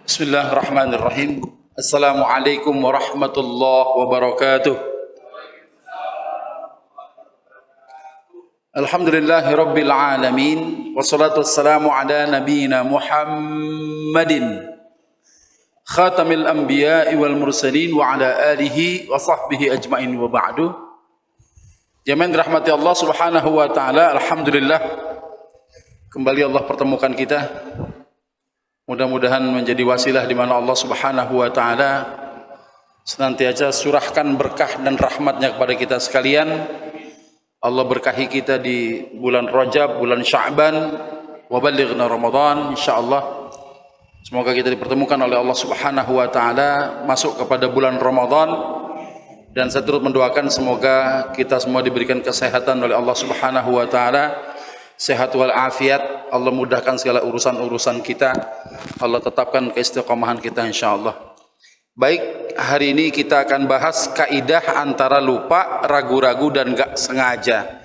Bismillahirrahmanirrahim. Assalamualaikum warahmatullahi wabarakatuh. Alhamdulillahi rabbil alamin. Wassalatu wassalamu ala nabiyyina Muhammadin khatamil anbiya'i wal mursalin wa ala alihi wa sahbihi ajmain wa ba'du. Jamaah dirahmati Allah subhanahu wa ta'ala. Alhamdulillah, kembali Allah pertemukan kita. Mudah-mudahan menjadi wasilah di mana Allah Subhanahu wa taala senantiasa curahkan berkah dan rahmatnya kepada kita sekalian. Allah berkahi kita di bulan Rajab, bulan Sya'ban, wa balighna Ramadan insyaallah. Semoga kita dipertemukan oleh Allah Subhanahu wa taala masuk kepada bulan Ramadan, dan saya turut mendoakan semoga kita semua diberikan kesehatan oleh Allah Subhanahu wa taala. Sehat wal afiat, Allah mudahkan segala urusan-urusan kita, Allah tetapkan keistiqomahan kita insyaallah. Baik, hari ini kita akan bahas kaidah antara lupa, ragu-ragu dan gak sengaja.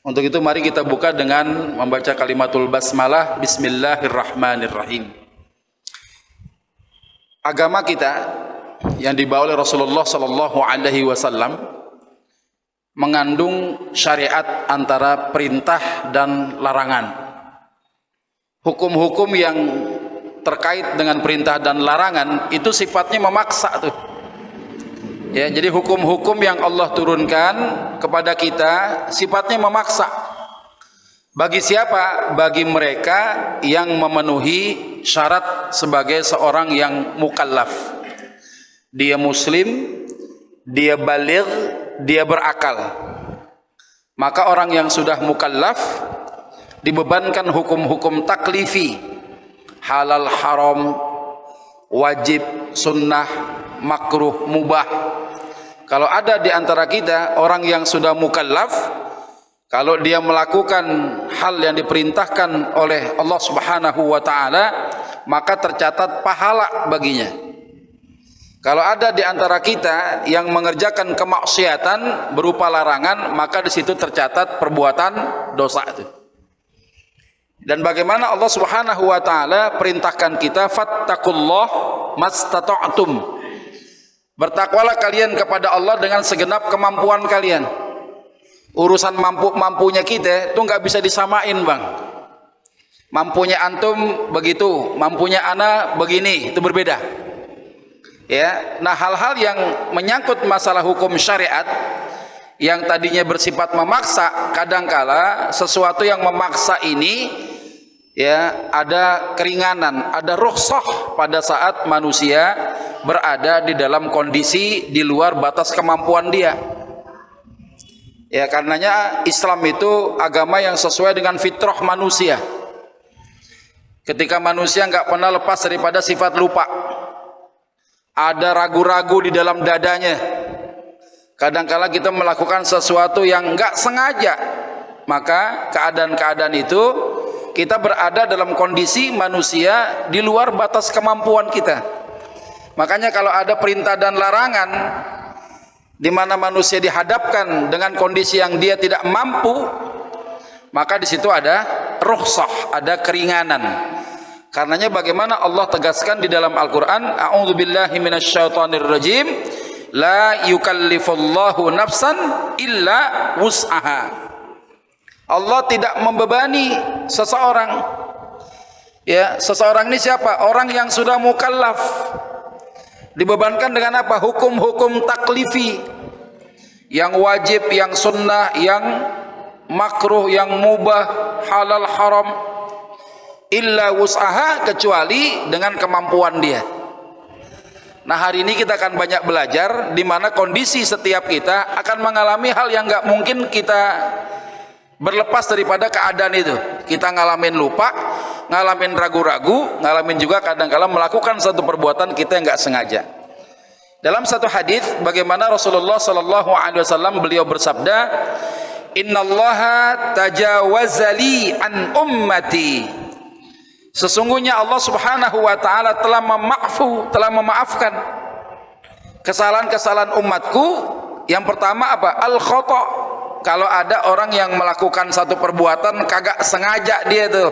Untuk itu mari kita buka dengan membaca kalimatul basmalah. Bismillahirrahmanirrahim. Agama kita yang dibawa oleh Rasulullah sallallahu alaihi wasallam mengandung syariat antara perintah dan larangan. Hukum-hukum yang terkait dengan perintah dan larangan itu sifatnya memaksa tuh. Ya, jadi hukum-hukum yang Allah turunkan kepada kita sifatnya memaksa. Bagi siapa? Bagi mereka yang memenuhi syarat sebagai seorang yang mukallaf. Dia muslim, dia baligh, dia berakal. Maka orang yang sudah mukallaf dibebankan hukum-hukum taklifi, halal, haram, wajib, sunnah, makruh, mubah. Kalau ada di antara kita orang yang sudah mukallaf, kalau dia melakukan hal yang diperintahkan oleh Allah Subhanahu wa taala, maka tercatat pahala baginya. Kalau ada di antara kita yang mengerjakan kemaksiatan berupa larangan, maka di situ tercatat perbuatan dosa itu. Dan bagaimana Allah Subhanahu wa taala perintahkan kita, fattaqullah mastata'tum. Bertakwalah kalian kepada Allah dengan segenap kemampuan kalian. Urusan mampunya kita itu nggak bisa disamain, Bang. Mampunya antum begitu, mampunya ana begini, itu berbeda. Ya, nah hal-hal yang menyangkut masalah hukum syariat yang tadinya bersifat memaksa, kadangkala sesuatu yang memaksa ini ya ada keringanan, ada rukhsah pada saat manusia berada di dalam kondisi di luar batas kemampuan dia. Ya, karenanya Islam itu agama yang sesuai dengan fitrah manusia. Ketika manusia nggak pernah lepas daripada sifat lupa, ada ragu-ragu di dalam dadanya. Kadangkala kita melakukan sesuatu yang enggak sengaja, maka keadaan-keadaan itu kita berada dalam kondisi manusia di luar batas kemampuan kita. Makanya kalau ada perintah dan larangan di mana manusia dihadapkan dengan kondisi yang dia tidak mampu, maka di situ ada rukhsah, ada keringanan. Karenanya bagaimana Allah tegaskan di dalam Al-Quran, a'udzubillahi minasyaitonirrajim, la yukallifullahu nafsan illa wus'aha. Allah tidak membebani seseorang. Ya, seseorang ini siapa? Orang yang sudah mukallaf. Dibebankan dengan apa? Hukum-hukum taklifi, yang wajib, yang sunnah, yang makruh, yang mubah, halal, haram. Illa wus'aha, kecuali dengan kemampuan dia. Nah, hari ini kita akan banyak belajar di mana kondisi setiap kita akan mengalami hal yang nggak mungkin kita berlepas daripada keadaan itu. Kita ngalamin lupa, ngalamin ragu-ragu, ngalamin juga kadang-kala melakukan satu perbuatan kita yang nggak sengaja. Dalam satu hadis, bagaimana Rasulullah Sallallahu Alaihi Wasallam beliau bersabda, Innallaha tajawazali an ummati. Sesungguhnya Allah Subhanahu wa taala telah memaafkan kesalahan-kesalahan umatku. Yang pertama apa? Al khata. Kalau ada orang yang melakukan satu perbuatan kagak sengaja dia tuh,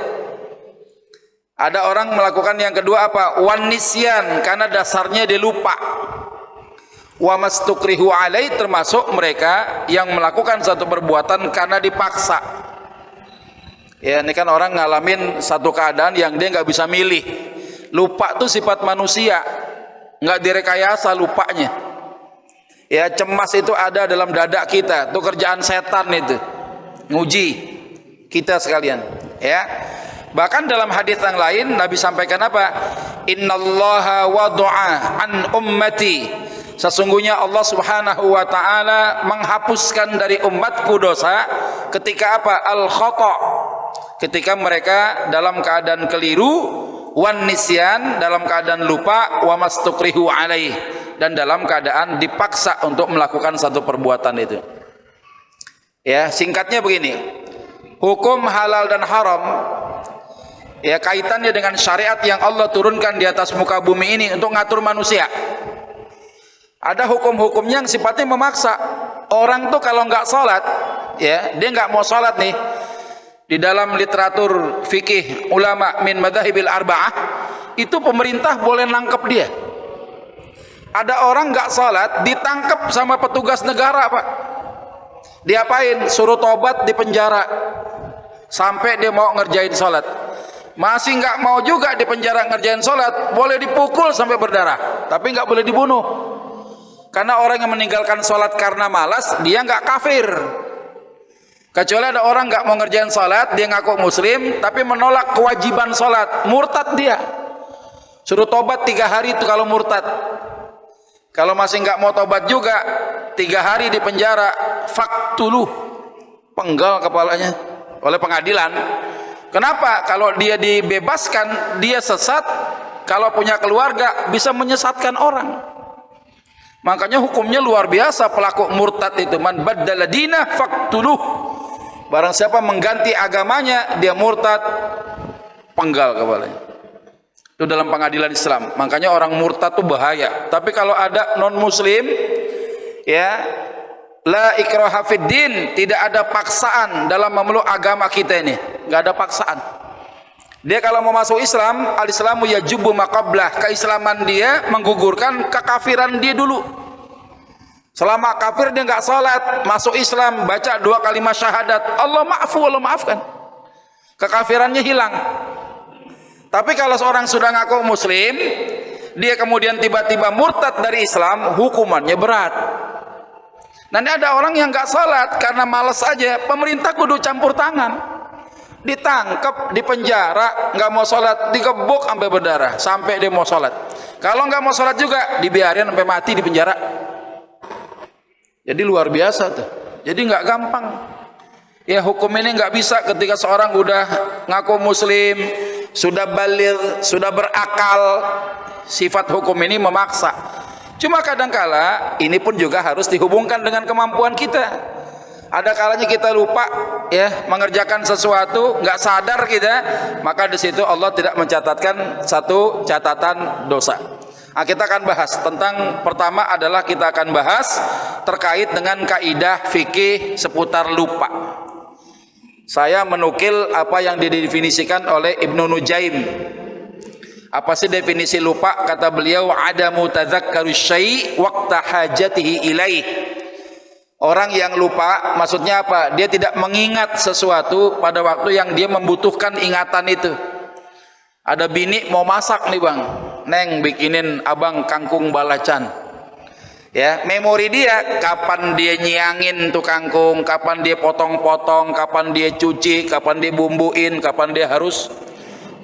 Ada orang melakukan yang kedua apa? Wan nisyan, karena dasarnya dia lupa. Wa mastukrihu alai, termasuk mereka yang melakukan satu perbuatan karena dipaksa. Ya, ini kan orang ngalamin satu keadaan yang dia nggak bisa milih. Lupa tuh sifat manusia, nggak direkayasa lupanya. Ya, cemas itu ada dalam dada kita, itu kerjaan setan itu, nguji kita sekalian. Ya, bahkan dalam hadis yang lain Nabi sampaikan apa? Innallaha wada'a an ummati, sesungguhnya Allah subhanahu wa ta'ala menghapuskan dari umatku dosa ketika apa? Al-khata', ketika mereka dalam keadaan keliru, wan nisyan, dalam keadaan lupa, wa mastukrihu alaih, dan dalam keadaan dipaksa untuk melakukan satu perbuatan itu. Ya, singkatnya begini, hukum halal dan haram, ya, kaitannya dengan syariat yang Allah turunkan di atas muka bumi ini untuk ngatur manusia. Ada hukum-hukumnya yang sifatnya memaksa. Orang tuh kalau nggak sholat, ya, dia nggak mau sholat nih. Di dalam literatur fikih ulama min madhahibil arba'ah, itu pemerintah boleh nangkep dia. Ada orang nggak sholat, ditangkap sama petugas negara, Pak. Diapain? Suruh tobat, di penjara sampai dia mau ngerjain sholat. Masih nggak mau juga di penjara ngerjain sholat, boleh dipukul sampai berdarah, tapi nggak boleh dibunuh. Karena orang yang meninggalkan sholat karena malas, dia nggak kafir. Kecuali ada orang nggak mau ngerjain sholat, dia ngaku muslim tapi menolak kewajiban sholat, murtad dia. Suruh tobat 3 hari itu kalau murtad. Kalau masih nggak mau tobat juga, 3 hari di penjara, faktuluh, penggal kepalanya oleh pengadilan. Kenapa? Kalau dia dibebaskan, dia sesat. Kalau punya keluarga, bisa menyesatkan orang. Makanya hukumnya luar biasa. Pelaku murtad itu, man baddala dinah faktuluh, barang siapa mengganti agamanya, dia murtad, penggal kepalanya. Itu dalam pengadilan Islam. Makanya orang murtad itu bahaya. Tapi kalau ada non muslim, ya, la ikraha fid din, tidak ada paksaan dalam memeluk agama kita ini, nggak ada paksaan. Dia kalau mau masuk Islam, al-islamu yajubu maqablah, keislaman dia menggugurkan kekafiran dia dulu. Selama kafir dia nggak salat, masuk Islam, baca 2 kalimat syahadat, Allah maafu, Allah maafkan, kekafirannya hilang. Tapi kalau seorang sudah ngaku muslim, dia kemudian tiba-tiba murtad dari Islam, hukumannya berat. Nanti ada orang yang nggak salat karena malas aja, pemerintah kudu campur tangan, ditangkap, dipenjara, nggak mau salat, digebuk sampai berdarah, sampai dia mau salat. Kalau nggak mau salat juga, dibiarin sampai mati di penjara. Jadi luar biasa tuh. Jadi nggak gampang. Ya, hukum ini nggak bisa ketika seorang udah ngaku muslim, sudah baligh, sudah berakal. Sifat hukum ini memaksa. Cuma kadangkala ini pun juga harus dihubungkan dengan kemampuan kita. Ada kalanya kita lupa, ya, mengerjakan sesuatu, nggak sadar kita, maka di situ Allah tidak mencatatkan satu catatan dosa. Nah, kita akan bahas tentang, pertama adalah kita akan bahas terkait dengan kaidah fikih seputar lupa. Saya menukil apa yang didefinisikan oleh Ibnu Nujaim. Apa sih definisi lupa? Kata beliau, adamu tadzakkaru syai' waqta hajatihi ilaih. Orang yang lupa, maksudnya apa? Dia tidak mengingat sesuatu pada waktu yang dia membutuhkan ingatan itu. Ada bini mau masak nih bang, neng bikinin abang kangkung balacan. Ya, memori dia kapan dia nyiangin tuh kangkung, kapan dia potong-potong, kapan dia cuci, kapan dia bumbuin, kapan dia harus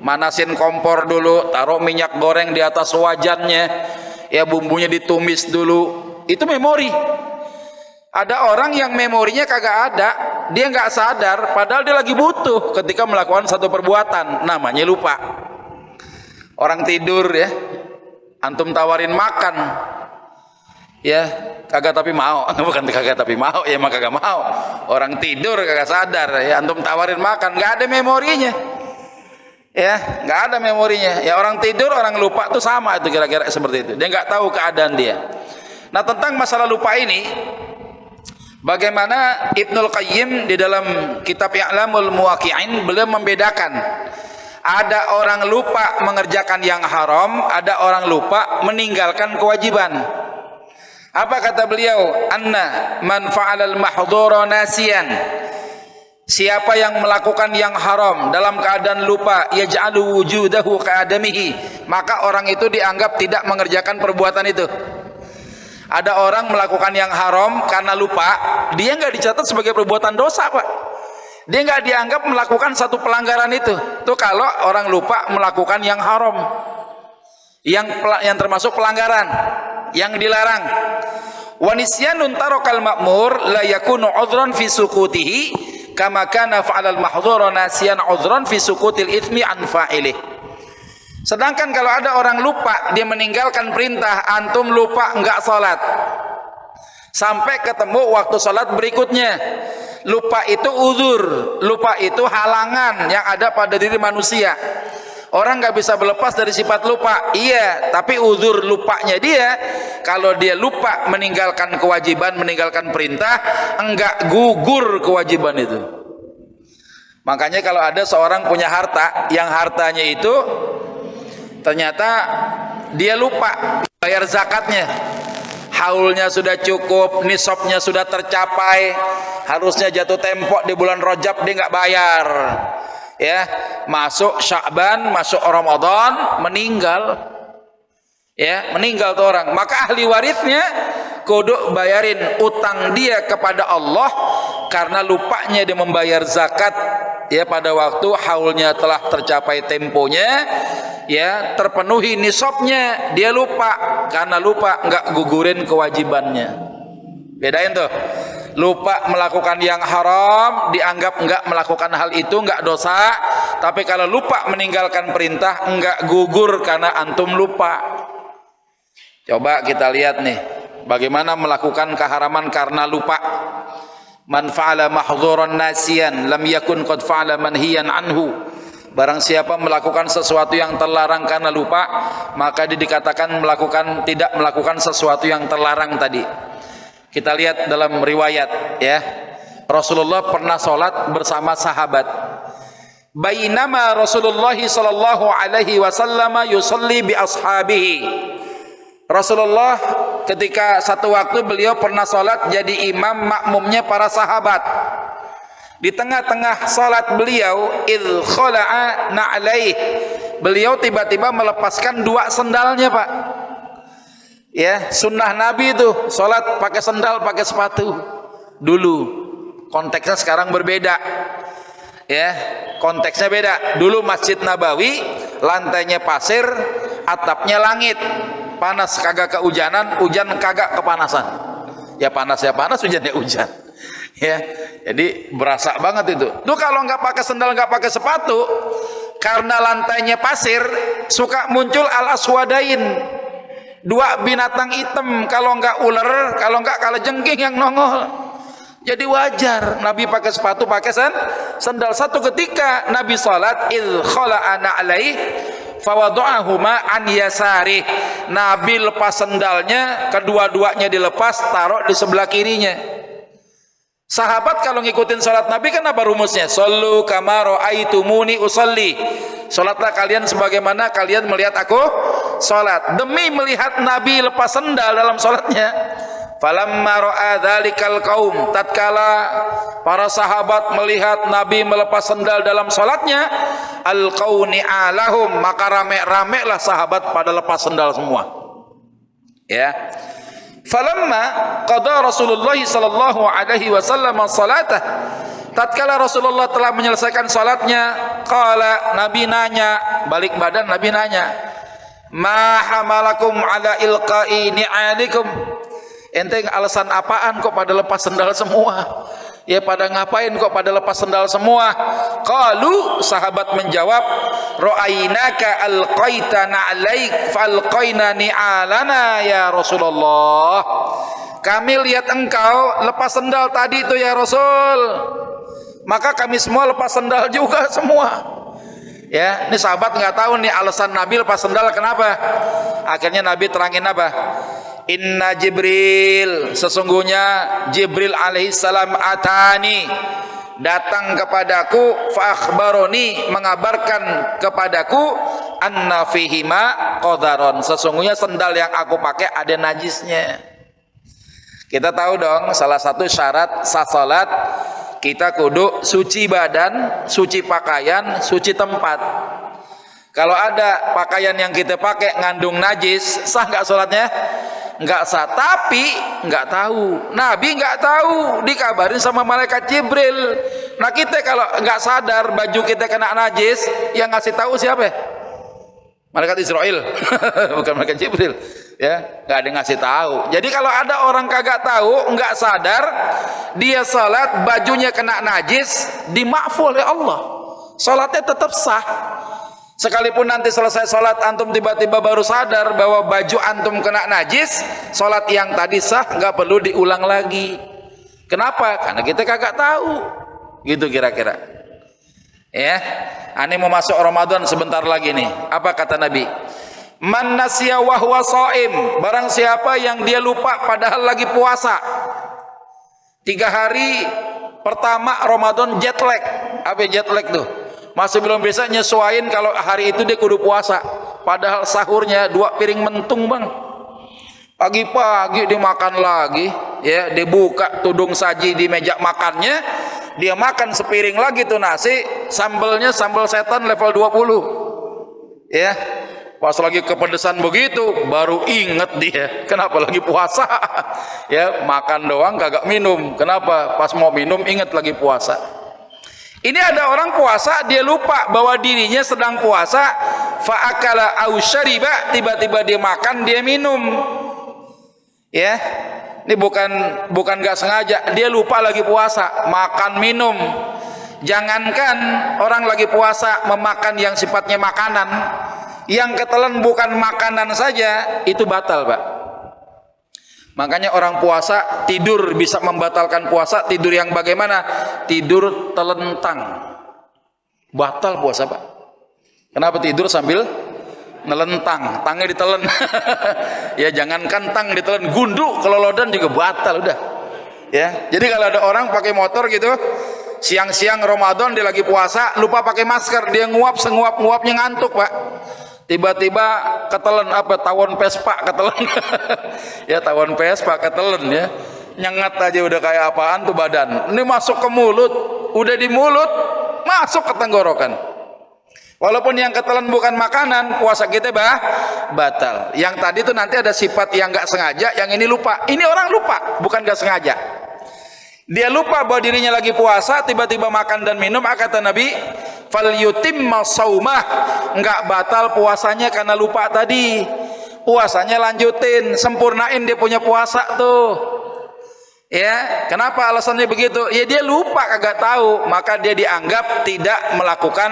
manasin kompor dulu, taruh minyak goreng di atas wajannya, ya, bumbunya ditumis dulu. Itu memori. Ada orang yang memorinya kagak ada, dia nggak sadar, padahal dia lagi butuh ketika melakukan satu perbuatan, namanya lupa. Orang tidur, ya, antum tawarin makan, ya, kagak tapi mau, bukan kagak tapi mau, ya, emang kagak mau. Orang tidur kagak sadar, ya, antum tawarin makan, nggak ada memorinya, ya, nggak ada memorinya. Ya, orang tidur, orang lupa tuh sama itu, kira-kira seperti itu. Dia nggak tahu keadaan dia. Nah, tentang masalah lupa ini, bagaimana Ibnul Qayyim di dalam kitab I'lamul Muwaqqi'in, beliau membedakan Ada orang lupa mengerjakan yang haram, ada orang lupa meninggalkan kewajiban. Apa kata beliau? Anna man fa'alal mahdhura nasiyan. Siapa yang melakukan yang haram dalam keadaan lupa, yaj'alu wujudahu ka'adamihi, maka orang itu dianggap tidak mengerjakan perbuatan itu. Ada orang melakukan yang haram karena lupa, dia nggak dicatat sebagai perbuatan dosa, Pak. Dia nggak dianggap melakukan satu pelanggaran itu. Tuh kalau orang lupa melakukan yang haram, yang termasuk pelanggaran, yang dilarang. Wa nisyanun tarakal ma'mur la yakunu 'udhran fi sukutihi kama kana fa'alal mahdhura nasiyan 'udhran fi sukutil itsmi an fa'ilih. Sedangkan kalau ada orang lupa, dia meninggalkan perintah, antum lupa enggak salat, sampai ketemu waktu salat berikutnya. Lupa itu uzur, lupa itu halangan yang ada pada diri manusia. Orang nggak bisa berlepas dari sifat lupa, iya, tapi uzur lupanya dia, kalau dia lupa meninggalkan kewajiban, meninggalkan perintah, enggak gugur kewajiban itu. Makanya kalau ada seorang punya harta, yang hartanya itu ternyata dia lupa bayar zakatnya, haulnya sudah cukup, nisabnya sudah tercapai, harusnya jatuh tempo di bulan Rajab, dia nggak bayar. Ya, masuk Sya'ban, masuk Ramadan, meninggal. Ya, meninggal tuh orang. Maka ahli warisnya kudu bayarin utang dia kepada Allah karena lupanya dia membayar zakat ya pada waktu haulnya telah tercapai temponya, ya, terpenuhi nisabnya, dia lupa. Karena lupa enggak gugurin kewajibannya. Bedain tuh. Lupa melakukan yang haram dianggap enggak melakukan hal itu, enggak dosa. Tapi kalau lupa meninggalkan perintah, enggak gugur karena antum lupa. Coba kita lihat nih, bagaimana melakukan keharaman karena lupa. Man fa'ala mahdhuran nasiyan lam yakun qad fa'ala manhiyan anhu. Barang siapa melakukan sesuatu yang terlarang karena lupa, maka dia dikatakan tidak melakukan sesuatu yang terlarang tadi. Kita lihat dalam riwayat, ya, Rasulullah pernah sholat bersama sahabat. Bainama Rasulullah sallallahu alaihi wasallam yusalli bi ashabihi. Rasulullah ketika satu waktu beliau pernah sholat jadi imam makmumnya para sahabat. Di tengah-tengah sholat beliau, idh khala'a na'alaih, beliau tiba-tiba melepaskan dua sendalnya, Pak. Ya, sunnah Nabi itu sholat pakai sendal, pakai sepatu dulu. Konteksnya sekarang berbeda. Ya, konteksnya beda. Dulu Masjid Nabawi lantainya pasir, atapnya langit. Panas kagak kehujanan, hujan kagak kepanasan. Ya panas, hujan ya hujan. Ya, jadi berasa banget itu. Tuh kalau nggak pakai sendal, nggak pakai sepatu, karena lantainya pasir, suka muncul al-aswadain. Dua binatang hitam, kalau enggak ular, kalau enggak kalajengking yang nongol. Jadi wajar Nabi pakai sepatu, pakai sendal. Satu ketika Nabi salat, idh khala'ana alaih fawadu'ahuma an yasari. Nabi lepas sendalnya, kedua-duanya dilepas, taruh di sebelah kirinya. Sahabat kalau ngikutin salat Nabi kan apa rumusnya? Sallu kama ra'aitumuni usalli. Salatlah kalian sebagaimana kalian melihat aku salat. Demi melihat Nabi lepas sendal dalam salatnya, falamma ra'a dzalikal qaum, tatkala para sahabat melihat Nabi melepas sendal dalam salatnya, alqauni alahum, maka rame-ramelah sahabat pada lepas sendal semua. Ya. Falamma qada Rasulullah sallallahu alaihi wasallam salatah, tatkala Rasulullah telah menyelesaikan salatnya, qala, Nabi nanya, balik badan Nabi nanya, ma hamalakum ala ilqa'i ni'alikum, ente alasan apaan kok pada lepas sendal semua? Ya pada ngapain kok pada lepas sendal semua? Qalu, sahabat menjawab, ra'ainaka alqaitana alaik falqaina ni'alana ya Rasulullah. Kami lihat engkau lepas sendal tadi itu ya Rasul, maka kami semua lepas sendal juga semua. Ya, ini sahabat nggak tahu nih alasan Nabi lepas sendal kenapa. Akhirnya Nabi terangin apa? Inna Jibril, sesungguhnya Jibril alaihissalam atani, datang kepadaku, fa akhbaroni, mengabarkan kepadaku, anna fihima qadaron, sesungguhnya sendal yang aku pakai ada najisnya. Kita tahu dong, salah satu syarat sah salat kita kudu suci badan, suci pakaian, suci tempat. Kalau ada pakaian yang kita pakai ngandung najis, sah nggak sholatnya? Nggak sah. Tapi nggak tahu, Nabi nggak tahu, dikabarin sama malaikat Jibril. Nah kita kalau nggak sadar baju kita kena najis, yang ngasih tahu siapa? Malaikat Israel, bukan malaikat Jibril. Ya, nggak ada yang ngasih tahu. Jadi kalau ada orang kagak tahu, nggak sadar, dia sholat bajunya kena najis, dimaafkan oleh Allah, sholatnya tetap sah. Sekalipun nanti selesai sholat antum tiba-tiba baru sadar bahwa baju antum kena najis, sholat yang tadi sah nggak perlu diulang lagi. Kenapa? Karena kita kagak tahu. Gitu kira-kira. Ya, ini mau masuk Ramadan sebentar lagi nih. Apa kata Nabi? Man nasiya wa huwa shaim, barang siapa yang dia lupa padahal lagi puasa. 3 hari pertama Ramadan jet lag. Apa jet lag tuh? Masih belum bisa nyesuaiin kalau hari itu dia kudu puasa, padahal sahurnya 2 piring mentung bang. Pagi-pagi dimakan lagi, ya dibuka tudung saji di meja makannya, dia makan sepiring lagi tuh nasi, sambelnya sambal setan level 20. Ya, pas lagi kepedesan begitu, baru inget dia, kenapa lagi puasa. Ya, makan doang kagak minum. Kenapa? Pas mau minum inget lagi puasa. Ini ada orang puasa, dia lupa bahwa dirinya sedang puasa, fa'akala au syariba, tiba-tiba dia makan, dia minum. Ya, ini bukan gak sengaja, dia lupa lagi puasa, makan minum. Jangankan orang lagi puasa memakan yang sifatnya makanan, yang ketelan bukan makanan saja, itu batal, Pak. Makanya orang puasa tidur bisa membatalkan puasa. Tidur yang bagaimana? Tidur telentang, batal puasa, Pak. Kenapa tidur sambil nelentang, tangnya ditelen? Ya jangankan tang ditelen, gunduk kelolodan juga batal udah. Ya, jadi kalau ada orang pakai motor gitu, siang-siang Ramadan dia lagi puasa, lupa pakai masker, dia nguap senguap-nguapnya ngantuk, Pak. Tiba-tiba ketelen apa, tawon Vespa ketelen. Ya tawon Vespa ketelen ya, nyengat aja udah kayak apaan tuh badan. Ini masuk ke mulut, udah di mulut masuk ke tenggorokan. Walaupun yang ketelen bukan makanan, puasa kita batal. Yang tadi tuh nanti ada sifat yang nggak sengaja, yang ini lupa. Ini orang lupa, bukan nggak sengaja. Dia lupa bahwa dirinya lagi puasa, tiba-tiba makan dan minum. Kata Nabi, fal yutimma saumah, enggak batal puasanya karena lupa tadi. Puasanya lanjutin, sempurnain dia punya puasa tuh. Ya, kenapa alasannya begitu? Ya dia lupa, kagak tahu, maka dia dianggap tidak melakukan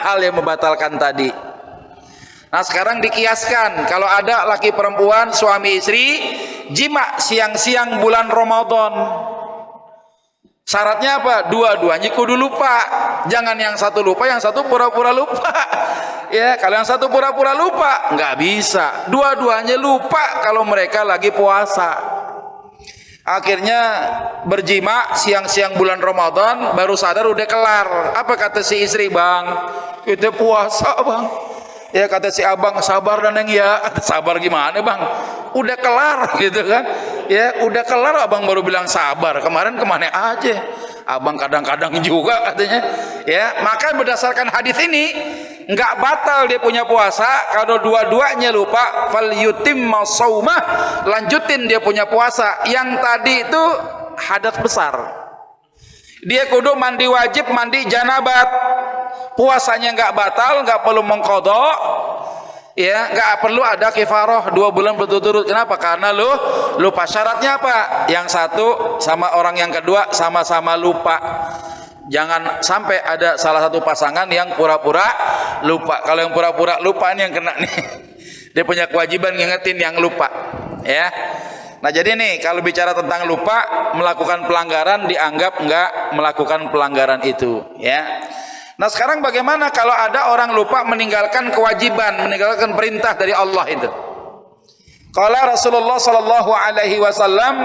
hal yang membatalkan tadi. Nah sekarang dikiaskan, kalau ada laki perempuan suami istri jima siang-siang bulan Ramadan, syaratnya apa? Dua-duanya kudu lupa. Jangan yang satu lupa, yang satu pura-pura lupa. Ya, kalau yang satu pura-pura lupa, nggak bisa. Dua-duanya lupa kalau mereka lagi puasa. Akhirnya berjima siang-siang bulan Ramadan, baru sadar udah kelar. Apa kata si istri? Bang, kita puasa bang. Ya kata si abang, sabar dan neng ya. Sabar gimana bang? Udah kelar gitu kan? Ya udah kelar, abang baru bilang sabar. Kemarin kemana aja? Abang kadang-kadang juga katanya. Ya maka berdasarkan hadis ini nggak batal dia punya puasa kalau dua-duanya lupa. Fal yutimma shaumah, lanjutin dia punya puasa. Yang tadi itu hadas besar. Dia kudu mandi wajib, mandi janabat. Puasanya nggak batal, nggak perlu mengqadha, ya nggak perlu ada kifarah 2 bulan berturut-turut. Kenapa? Karena lu lupa. Syaratnya apa? Yang satu sama orang yang kedua sama-sama lupa. Jangan sampai ada salah satu pasangan yang pura-pura lupa. Kalau yang pura-pura lupa ini yang kena nih. Dia punya kewajiban ngingetin yang lupa, ya. Nah jadi nih kalau bicara tentang lupa, melakukan pelanggaran dianggap nggak melakukan pelanggaran itu, ya. Nah sekarang bagaimana kalau ada orang lupa meninggalkan kewajiban, meninggalkan perintah dari Allah itu? Qala Rasulullah sallallahu alaihi wasallam,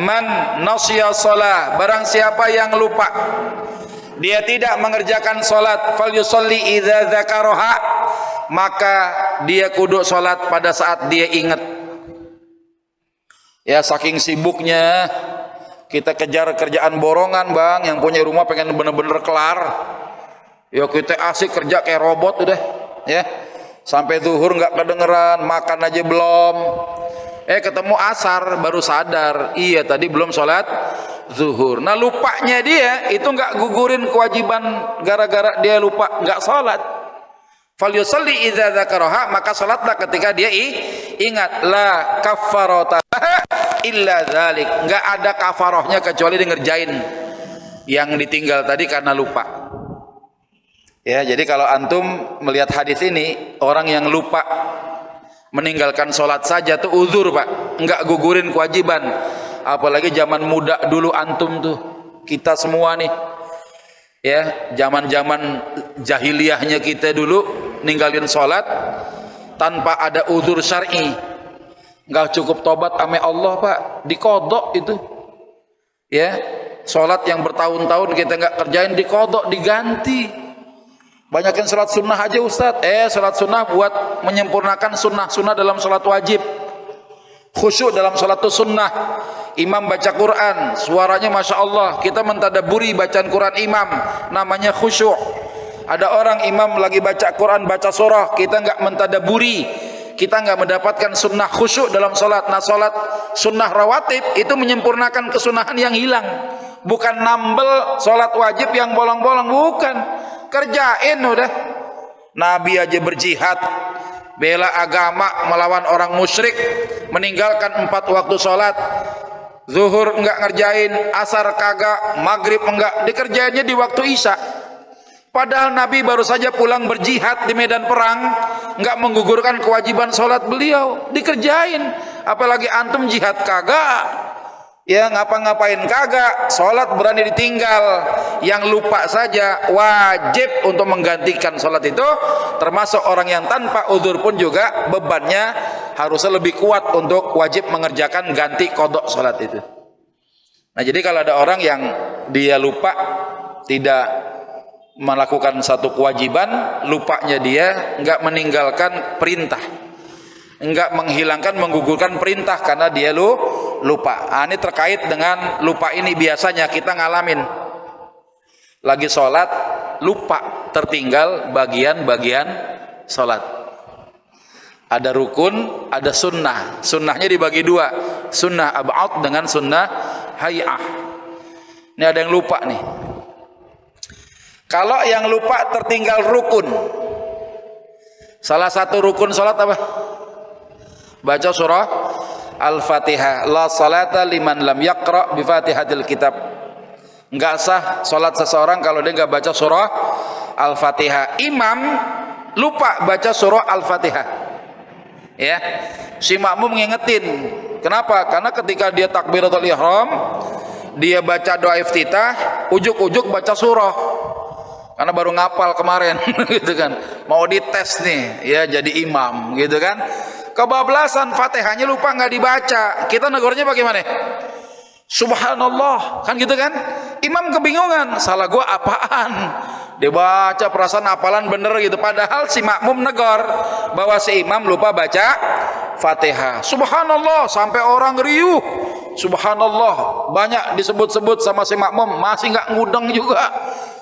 man nasiya shalah, barang siapa yang lupa dia tidak mengerjakan salat, falyusalli idza dzakaraha, maka dia kudu salat pada saat dia ingat. Ya, saking sibuknya kita kejar kerjaan borongan, Bang, yang punya rumah pengen bener-bener kelar. Ya kita asik kerja kayak robot udah, ya. Sampai zuhur nggak kedengeran, makan aja belum. Ketemu asar baru sadar, iya tadi belum sholat zuhur. Nah lupanya dia itu nggak gugurin kewajiban gara-gara dia lupa nggak sholat. Falyusalli idza dzakaraha, maka sholatlah ketika dia ingat. La kaffarata illa dzalik, nggak ada kafarohnya kecuali dia ngerjain yang ditinggal tadi karena lupa. Ya, jadi kalau antum melihat hadis ini, orang yang lupa meninggalkan sholat saja tuh uzur, Pak, enggak gugurin kewajiban. Apalagi zaman muda dulu antum tuh, kita semua nih, ya, zaman jahiliyahnya kita dulu ninggalin sholat tanpa ada uzur syar'i, enggak cukup tobat ame Allah, Pak, dikodok itu, ya, sholat yang bertahun-tahun kita enggak kerjain dikodok, diganti. Banyakin sholat sunnah aja Ustadz. Sholat sunnah buat menyempurnakan sunnah dalam sholat wajib. Khusyuk dalam sholat itu sunnah. Imam baca Quran, suaranya Masya Allah, kita mentadaburi bacaan Quran imam, namanya khusyuk. Ada orang imam lagi baca Quran, baca surah, kita nggak mentadaburi, kita nggak mendapatkan sunnah khusyuk dalam sholat. Nah sholat sunnah rawatib itu menyempurnakan kesunahan yang hilang, bukan nambel sholat wajib yang bolong-bolong, bukan. Kerjain udah. Nabi aja berjihad, bela agama, melawan orang musyrik, meninggalkan 4 waktu sholat. Zuhur enggak ngerjain, asar kagak, maghrib enggak, dikerjainnya di waktu isya. Padahal Nabi baru saja pulang berjihad di medan perang, enggak menggugurkan kewajiban sholat beliau, dikerjain. Apalagi antum jihad kagak, ya ngapa-ngapain kagak, sholat berani ditinggal. Yang lupa saja wajib untuk menggantikan sholat itu, termasuk orang yang tanpa uzur pun juga bebannya harusnya lebih kuat untuk wajib mengerjakan ganti kodok sholat itu. Nah jadi kalau ada orang yang dia lupa tidak melakukan satu kewajiban, lupanya dia enggak meninggalkan perintah, enggak menghilangkan, menggugurkan perintah karena dia lupa. Ini terkait dengan lupa ini biasanya kita ngalamin. Lagi sholat, lupa, tertinggal bagian-bagian sholat. Ada rukun, ada sunnah. Sunnahnya dibagi 2, sunnah ab'ad dengan sunnah hay'ah. Ini ada yang lupa nih. Kalau yang lupa tertinggal rukun, salah satu rukun sholat apa? Baca surah Al-Fatihah. La salata liman lam yaqra bi Fatihatil kitab. Enggak sah sholat seseorang kalau dia enggak baca surah Al-Fatihah. Imam lupa baca surah Al-Fatihah, ya, si makmum ngingetin. Kenapa? Karena ketika dia takbiratul ihram, dia baca doa iftitah, ujuk-ujuk baca surah, karena baru ngapal kemarin gitu kan, mau dites nih ya jadi imam gitu kan, kebablasan Fatihahnya lupa nggak dibaca. Kita negornya bagaimana? Subhanallah, kan gitu kan. Imam kebingungan, salah gua apaan? Dia baca perasaan hafalan bener gitu, padahal si makmum negor bahwa si imam lupa baca Fatihah. Subhanallah, sampai orang riuh. Subhanallah, banyak disebut-sebut sama si makmum, masih nggak ngudeng juga.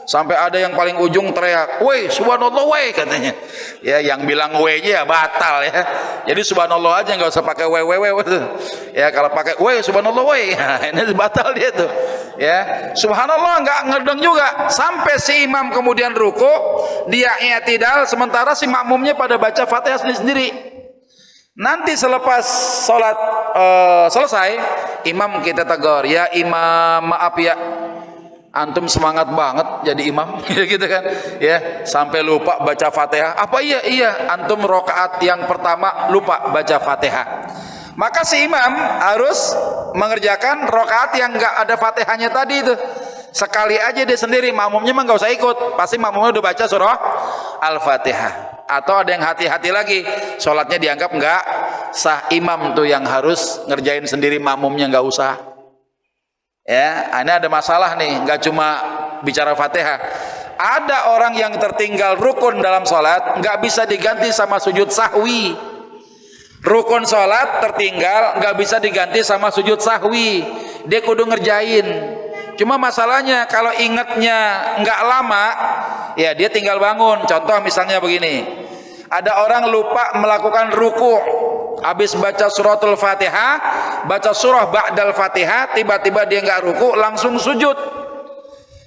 Sampai ada yang paling ujung teriak, "Woi, subhanallah woi," katanya. Ya, yang bilang woi-nya ya batal ya. Jadi subhanallah aja, nggak usah pakai woi. Ya, kalau pakai woi subhanallah woi, nah, ini batal dia tuh. Ya, subhanallah nggak ngedeng juga. Sampai si imam kemudian ruku, dia i'tidal, sementara si makmumnya pada baca Fatihah sendiri. Nanti selepas sholat selesai, imam kita tegur, "Ya imam, maaf ya, antum semangat banget jadi imam," gitu kan, ya, sampai lupa baca Fatihah. Apa iya, antum rokaat yang pertama lupa baca Fatihah. Maka si imam harus mengerjakan rokaat yang nggak ada Fatihahnya tadi itu. Sekali aja dia sendiri, makmumnya mah nggak usah ikut, pasti makmumnya udah baca surah Al-Fatihah. Atau ada yang hati-hati lagi, sholatnya dianggap nggak sah, imam tuh yang harus ngerjain sendiri, makmumnya nggak usah. Ya, ini ada masalah nih, nggak cuma bicara Fatihah. Ada orang yang tertinggal rukun dalam sholat, nggak bisa diganti sama sujud sahwi. Rukun sholat tertinggal nggak bisa diganti sama sujud sahwi, dia kudu ngerjain. Cuma masalahnya kalau ingatnya nggak lama, ya dia tinggal bangun. Contoh misalnya begini, ada orang lupa melakukan ruku, habis baca suratul Fatihah, baca surah ba'dal Fatihah, tiba-tiba dia nggak ruku, langsung sujud.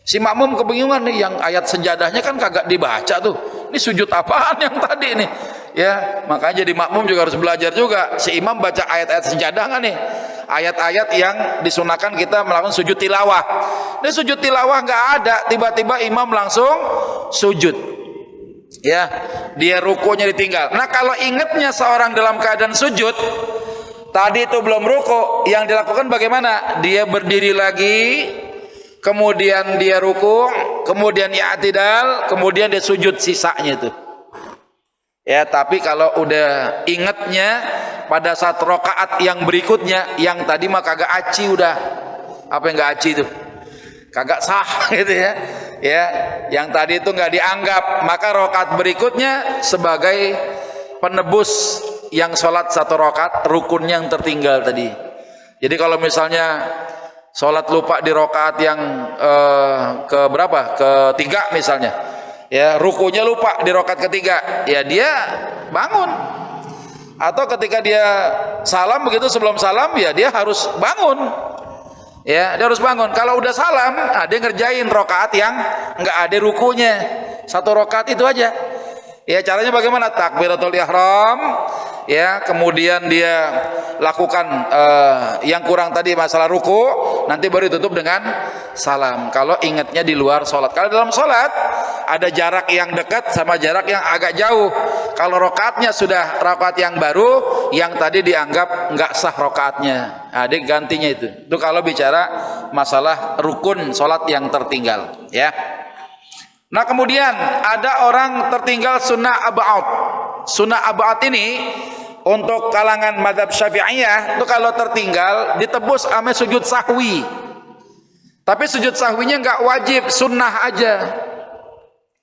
Si makmum kebingungan nih, yang ayat sejadahnya kan kagak dibaca tuh, ini sujud apaan yang tadi nih? Ya, makanya jadi makmum juga harus belajar juga. Si imam baca ayat-ayat sejadah nggak nih? Ayat-ayat yang disunahkan kita melakukan sujud tilawah. Ini sujud tilawah nggak ada, tiba-tiba imam langsung sujud. Ya, dia rukunya ditinggal. Nah, kalau ingatnya seorang dalam keadaan sujud, tadi itu belum ruku, yang dilakukan bagaimana? Dia berdiri lagi, kemudian dia ruku, kemudian i'tidal, kemudian dia sujud sisanya itu. Ya, tapi kalau udah ingatnya pada saat rokaat yang berikutnya, yang tadi mah kagak aci udah. Apa yang gak aci itu? Kagak sah gitu ya. Ya, yang tadi itu nggak dianggap, maka rokaat berikutnya sebagai penebus yang sholat satu rokaat rukunnya yang tertinggal tadi. Jadi kalau misalnya sholat lupa di rokaat yang ke berapa? Ketiga misalnya, ya rukunya lupa di rokaat ketiga, ya dia bangun. Atau ketika dia salam, begitu sebelum salam, ya dia harus bangun. Ya, dia harus bangun. Kalau udah salam, dia ngerjain rokaat yang nggak ada rukunya, satu rokaat itu aja. Ya, caranya bagaimana? Takbiratul ihram, ya, kemudian dia lakukan yang kurang tadi masalah ruku, nanti baru ditutup dengan salam. Kalau ingatnya di luar sholat. Kalau dalam sholat ada jarak yang dekat sama jarak yang agak jauh. Kalau rokaatnya sudah rokaat yang baru, yang tadi dianggap nggak sah rokaatnya, dia gantinya itu. Itu kalau bicara masalah rukun sholat yang tertinggal, ya. Nah, kemudian ada orang tertinggal sunnah ab'ad. Sunnah ab'ad ini untuk kalangan mazhab Syafi'iyah itu kalau tertinggal ditebus sama sujud sahwi. Tapi sujud sahwinya nggak wajib, sunnah aja.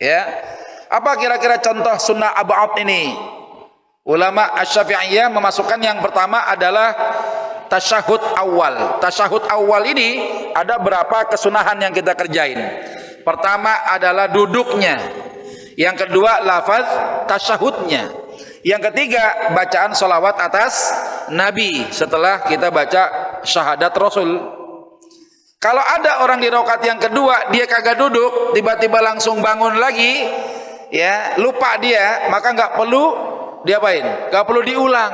Ya. Apa kira-kira contoh sunnah ab'ad ini? Ulama Asy-Syafi'iyah memasukkan yang pertama adalah tasyahud awal. Tasyahud awal ini ada berapa kesunahan yang kita kerjain. Pertama adalah duduknya, yang kedua lafaz tasyahudnya, yang ketiga bacaan sholawat atas Nabi setelah kita baca syahadat Rasul. Kalau ada orang di rakaat yang kedua dia kagak duduk, tiba-tiba langsung bangun lagi, ya lupa dia, maka nggak perlu diapain, nggak perlu diulang,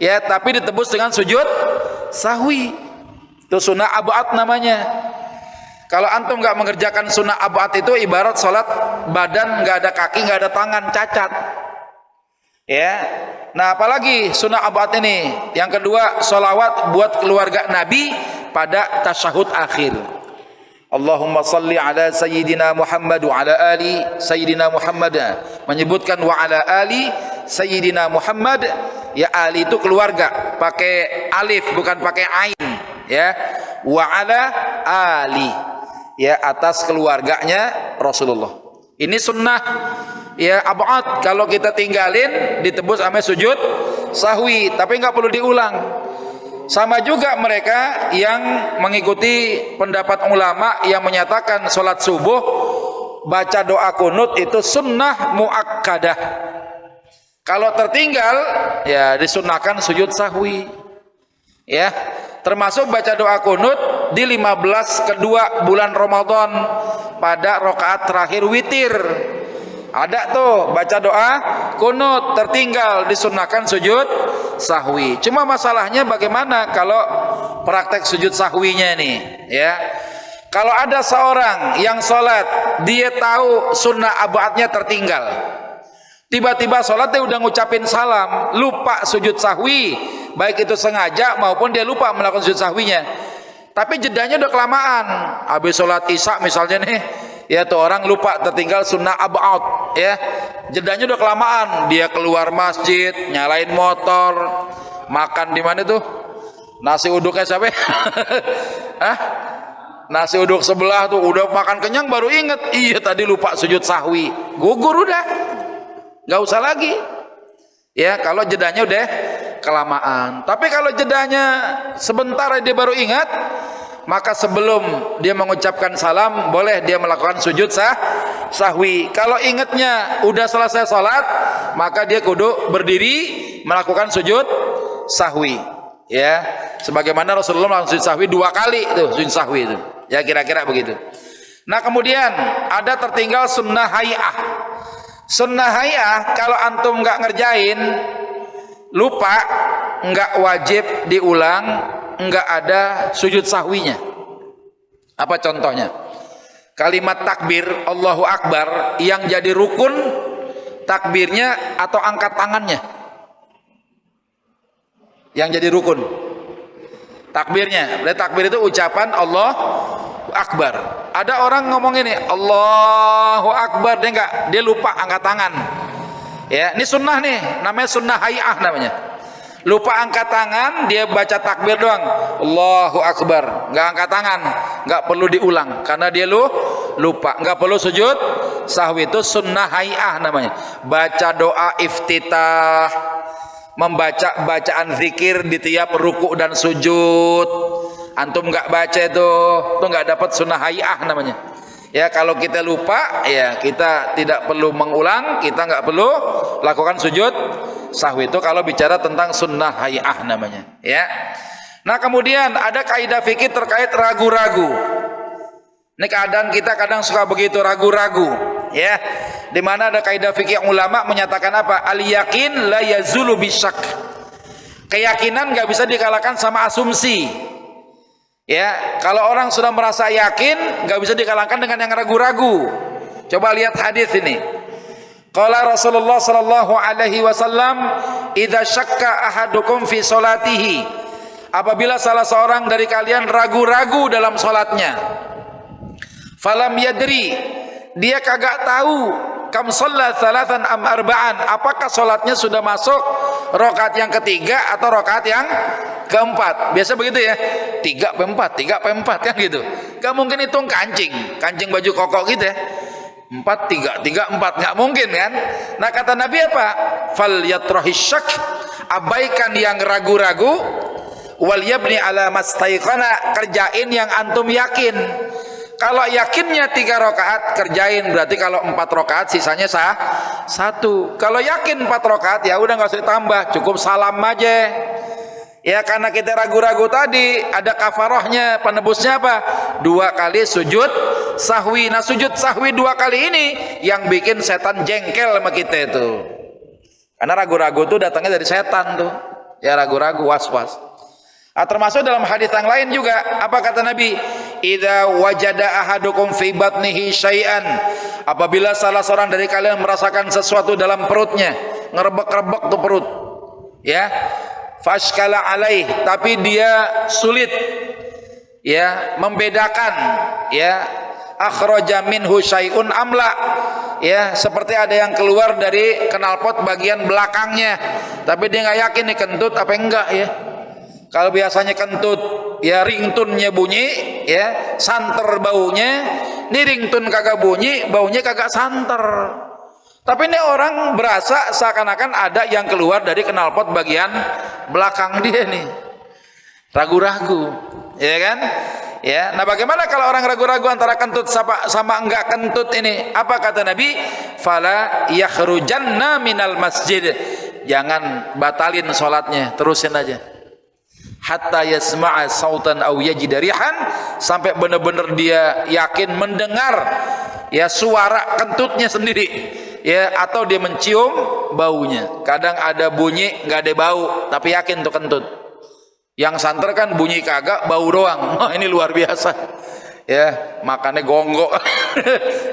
ya, tapi ditebus dengan sujud sahwi. Itu sunnah ab'ad namanya. Kalau antum nggak mengerjakan sunnah ab'ad itu ibarat sholat badan nggak ada kaki, nggak ada tangan, cacat. Ya, nah apalagi sunnah ab'ad ini. Yang kedua, sholawat buat keluarga Nabi pada tasyahud akhir. Allahumma salli ala sayyidina Muhammad wa ala ali sayyidina Muhammad. Menyebutkan wa ala ali sayyidina Muhammad. Ya, ali itu keluarga, pakai alif bukan pakai ain. Ya, wa ala ali. Ya, atas keluarganya Rasulullah. Ini sunnah ya ab'ad. Kalau kita tinggalin ditebus sama sujud sahwi, tapi nggak perlu diulang. Sama juga mereka yang mengikuti pendapat ulama yang menyatakan sholat subuh baca doa kunut itu sunnah muakkadah. Kalau tertinggal ya disunnahkan sujud sahwi. Ya, termasuk baca doa kunut di 15 kedua bulan Ramadan pada rakaat terakhir witir. Ada tuh baca doa kunut, tertinggal disunnahkan sujud sahwi. Cuma masalahnya bagaimana kalau praktek sujud sahwinya nih, ya. Kalau ada seorang yang sholat dia tahu sunnah ab'adnya tertinggal, tiba-tiba sholat dia udah ngucapin salam, lupa sujud sahwi, baik itu sengaja maupun dia lupa melakukan sujud sahwinya, tapi jedanya udah kelamaan. Habis sholat isya misalnya nih, ya tuh orang lupa tertinggal sunnah ab'ad, ya jedanya udah kelamaan, dia keluar masjid, nyalain motor, makan di mana tuh, nasi uduknya siapa? Hah? nasi uduk sebelah tuh udah makan kenyang baru inget, iya tadi lupa sujud sahwi, gugur udah, nggak usah lagi. Ya kalau jedanya udah kelamaan. Tapi kalau jedanya sebentar dia baru ingat, maka sebelum dia mengucapkan salam boleh dia melakukan sujud sahwi. Kalau ingatnya udah selesai sholat, maka dia kudu berdiri melakukan sujud sahwi. Ya, sebagaimana Rasulullah melakukan sujud sahwi 2 kali tuh, sujud sahwi itu. Ya kira-kira begitu. Nah kemudian ada tertinggal sunnah hay'ah. Sunnah hay'ah kalau antum nggak ngerjain, lupa, nggak wajib diulang, nggak ada sujud sahwinya. Apa contohnya? Kalimat takbir Allahu Akbar yang jadi rukun takbirnya atau angkat tangannya yang jadi rukun takbirnya. Berarti takbir itu ucapan Allahu Akbar. Ada orang ngomong ini Allahu Akbar, dia lupa angkat tangan. Ya, ini sunnah nih, namanya sunnah hay'ah namanya. Lupa angkat tangan, dia baca takbir doang, Allahu Akbar, nggak angkat tangan, nggak perlu diulang karena dia lupa, nggak perlu sujud sahwi. Itu sunnah hay'ah namanya. Baca doa iftitah, membaca bacaan zikir di tiap ruku dan sujud, antum nggak baca itu nggak dapat sunnah hay'ah namanya. Ya kalau kita lupa, ya kita tidak perlu mengulang, kita nggak perlu lakukan sujud sahwi. Itu kalau bicara tentang sunnah hay'ah namanya. Ya. Nah kemudian ada kaidah fikih terkait ragu-ragu. Ini keadaan kita kadang suka begitu, ragu-ragu. Ya, di mana ada kaidah fikih ulama menyatakan apa? Al yakin la yazulu bisyak. Keyakinan nggak bisa dikalahkan sama asumsi. Ya, kalau orang sudah merasa yakin, nggak bisa dikalahkan dengan yang ragu-ragu. Coba lihat hadis ini. Qala Rasulullah sallallahu alaihi wasallam, "Idza syakka ahadukum fi salatihi." Apabila salah seorang dari kalian ragu-ragu dalam salatnya, falam yadri, dia kagak tahu kam shalla thalathan am arba'an, apakah salatnya sudah masuk rakaat yang ketiga atau rakaat yang keempat. Biasa begitu ya, 3 pe 4, 3 pe 4 kan gitu. Gak mungkin hitung kancing baju koko gitu ya, 4 3 3 4, nggak mungkin kan. Nah kata Nabi apa? Fal yatrahis syak, abaikan yang ragu-ragu, wal yabni ala mastaiqana, kerjain yang antum yakin. Kalau yakinnya 3 rakaat, kerjain, berarti kalau 4 rakaat sisanya 1. Kalau yakin 4 rakaat, ya udah nggak usah ditambah, cukup salam aja. Ya karena kita ragu-ragu tadi, ada kafarahnya, penebusnya apa? 2 kali sujud sahwi. Nah sujud sahwi 2 kali ini yang bikin setan jengkel sama kita itu. Karena ragu-ragu itu datangnya dari setan tuh. Ya ragu-ragu, was-was. Nah, termasuk dalam hadis yang lain juga, apa kata Nabi? Idza wajada ahadukum fi batnihi syai'an, apabila salah seorang dari kalian merasakan sesuatu dalam perutnya, ngerebek-rebek tuh perut. Ya. Fashkala alaih, tapi dia sulit ya membedakan, ya akhraja minhu syai'un amla, ya seperti ada yang keluar dari knalpot bagian belakangnya, tapi dia nggak yakin nih kentut apa enggak ya. Kalau biasanya kentut ya ringtone-nya bunyi, ya santer baunya, ini ringtone kagak bunyi, baunya kagak santer. Tapi ini orang berasa seakan-akan ada yang keluar dari knalpot bagian belakang dia nih. Ragu-ragu, ya kan? Ya, nah bagaimana kalau orang ragu-ragu antara kentut sama enggak kentut ini? Apa kata Nabi? Fala yakhrujanna minal masjid. Jangan batalin salatnya, terusin aja. Hatta yasma'a sautan aw yajida rihan, sampai benar-benar dia yakin mendengar ya suara kentutnya sendiri. Ya, atau dia mencium baunya. Kadang ada bunyi nggak ada bau, tapi yakin tuh kentut. Yang santer kan bunyi kagak, bau doang. Oh, ini luar biasa. Ya, makannya gonggok.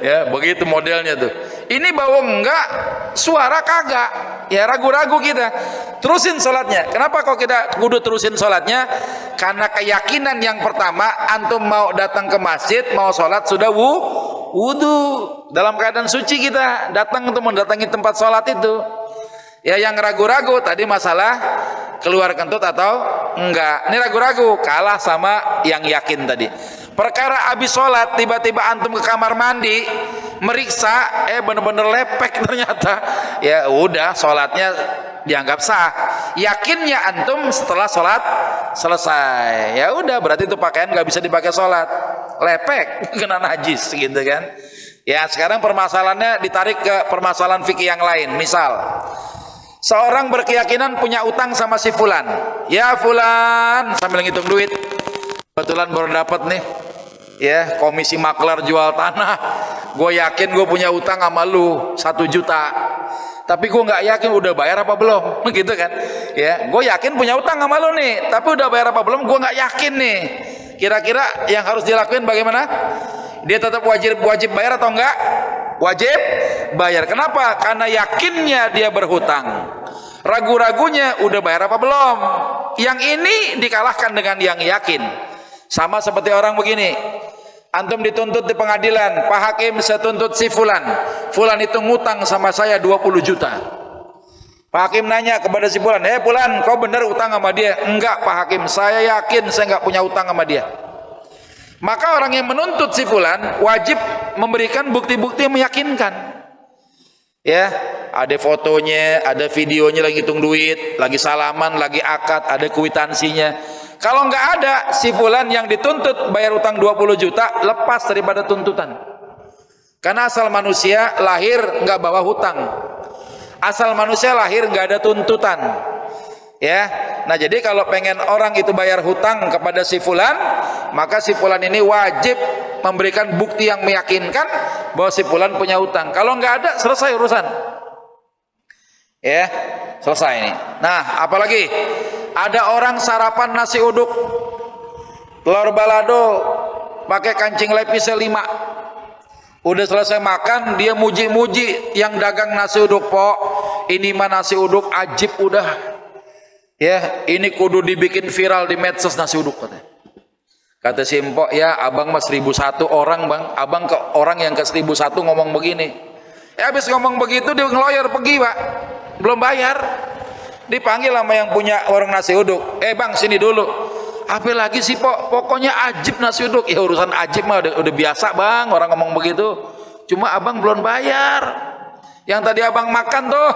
Ya, begitu modelnya tuh. Ini bau enggak, suara kagak. Ya ragu-ragu kita. Terusin sholatnya. Kenapa kok kita kudu terusin sholatnya? Karena keyakinan yang pertama, antum mau datang ke masjid, mau sholat sudah wudu, dalam keadaan suci kita datang untuk mendatangi tempat sholat itu. Ya yang ragu-ragu tadi masalah keluar kentut atau enggak, ini ragu-ragu, kalah sama yang yakin tadi. Perkara habis sholat tiba-tiba antum ke kamar mandi meriksa, bener-bener lepek ternyata, ya udah sholatnya dianggap sah. Yakinnya antum setelah sholat selesai, ya udah berarti itu pakaian nggak bisa dipakai sholat, lepek, kena najis gitu kan. Ya sekarang permasalahannya ditarik ke permasalahan fikih yang lain. Misal seorang berkeyakinan punya utang sama si fulan, ya fulan, sambil ngitung duit, kebetulan baru dapat nih ya komisi maklar jual tanah, gue yakin gue punya utang sama lu 1 juta, tapi gue nggak yakin udah bayar apa belum, gitu kan. Ya gue yakin punya utang sama lu nih, tapi udah bayar apa belum gue nggak yakin nih. Kira-kira yang harus dilakuin bagaimana? Dia tetap wajib bayar atau enggak? Wajib bayar. Kenapa? Karena yakinnya dia berhutang, ragu-ragunya udah bayar apa belum. Yang ini dikalahkan dengan yang yakin. Sama seperti orang begini, antum dituntut di pengadilan, Pak Hakim saya tuntut si fulan, fulan itu ngutang sama saya 20 juta. Pak Hakim nanya kepada si fulan, fulan kau benar utang sama dia? Enggak Pak Hakim, saya yakin saya enggak punya utang sama dia. Maka orang yang menuntut si fulan wajib memberikan bukti-bukti yang meyakinkan. Ya, ada fotonya, ada videonya lagi hitung duit, lagi salaman, lagi akad, ada kwitansinya. Kalau nggak ada, si fulan yang dituntut bayar utang 20 juta lepas daripada tuntutan. Karena asal manusia lahir nggak bawa hutang, asal manusia lahir nggak ada tuntutan. Ya, nah jadi kalau pengen orang itu bayar hutang kepada si fulan, maka si fulan ini wajib memberikan bukti yang meyakinkan bahwa si fulan punya hutang. Kalau nggak ada, selesai urusan. Ya, selesai ini. Nah, apalagi ada orang sarapan nasi uduk, telur balado, pakai kancing lepisnya 5. Udah selesai makan, dia muji-muji yang dagang nasi uduk, "Pok, ini mah nasi uduk ajib udah. Ya, ini kudu dibikin viral di medsos nasi uduk," katanya. Kata si empok, "Ya, abang mah 1001 orang, Bang. Abang ke orang yang ke 1001 ngomong begini." Habis ngomong begitu dia ngeloyor pergi, Pak. Belum bayar. Dipanggil sama yang punya warung nasi uduk. "Bang, sini dulu." "Apa lagi sih, Pok? Pokoknya ajib nasi uduk." "Ya urusan ajib mah udah biasa, Bang, orang ngomong begitu. Cuma abang belum bayar. Yang tadi abang makan tuh."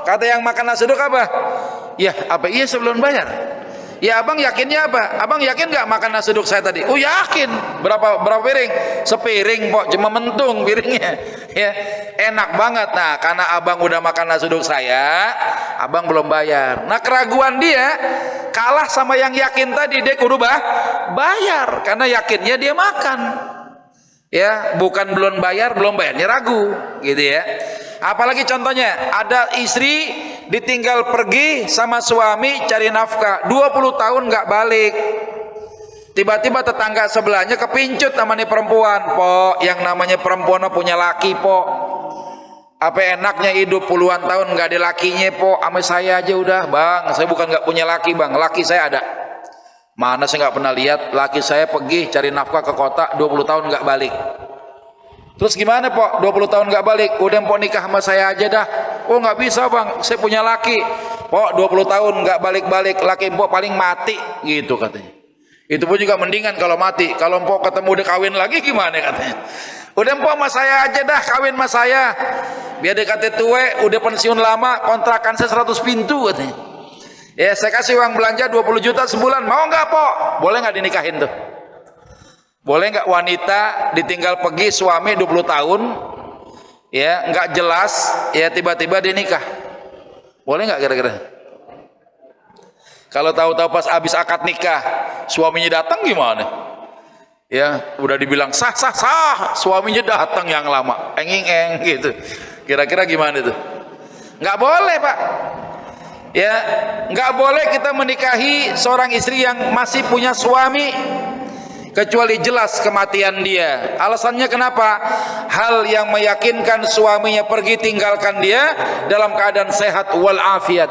Kata yang makan nasi uduk apa? "Ya, apa iya sebelum bayar?" "Ya, abang yakinnya apa? Abang yakin nggak makan nasi uduk saya tadi?" "Oh, yakin." Berapa piring?" "Sepiring, Pok, cuma mentung piringnya." Ya, enak banget. Nah, karena abang udah makan nasi uduk saya, abang belum bayar. Nah, keraguan dia kalah sama yang yakin tadi, dia kudu bayar karena yakinnya dia makan. Ya, bukan belum bayarnya ragu, gitu ya. Apalagi contohnya, ada istri ditinggal pergi sama suami cari nafkah, 20 tahun nggak balik. Tiba-tiba tetangga sebelahnya kepincut sama nih perempuan. "Pok, yang namanya perempuan punya laki, Pok. Apa enaknya hidup puluhan tahun nggak ada lakinya, Pok. Sama saya aja udah." "Bang, saya bukan nggak punya laki, Bang. Laki saya ada." "Mana saya nggak pernah lihat. Laki saya pergi cari nafkah ke kota 20 tahun nggak balik." "Terus gimana, Pok? 20 tahun nggak balik? Udah Pok nikah sama saya aja dah." "Oh, nggak bisa, Bang. Saya punya laki." "Pok, 20 tahun nggak balik-balik, laki Pok paling mati," gitu katanya. Itu pun juga mendingan kalau mati. Kalau Pok ketemu udah kawin lagi gimana katanya. "Udah Pok sama saya aja dah, kawin sama saya. Biar dikata tua, udah pensiun lama, kontrakan saya 100 pintu," katanya. "Ya, saya kasih uang belanja 20 juta sebulan. Mau nggak, Pok?" Boleh nggak dinikahin tuh? Boleh nggak wanita ditinggal pergi suami 20 tahun, ya nggak jelas, ya tiba-tiba dia nikah? Boleh nggak kira-kira? Kalau tahu-tahu pas habis akad nikah suaminya datang gimana? Ya udah dibilang sah, suaminya datang yang lama, enging gitu. Kira-kira gimana itu? Nggak boleh, Pak. Ya nggak boleh kita menikahi seorang istri yang masih punya suami kecuali jelas kematian dia. Alasannya kenapa? Hal yang meyakinkan suaminya pergi tinggalkan dia dalam keadaan sehat walafiat.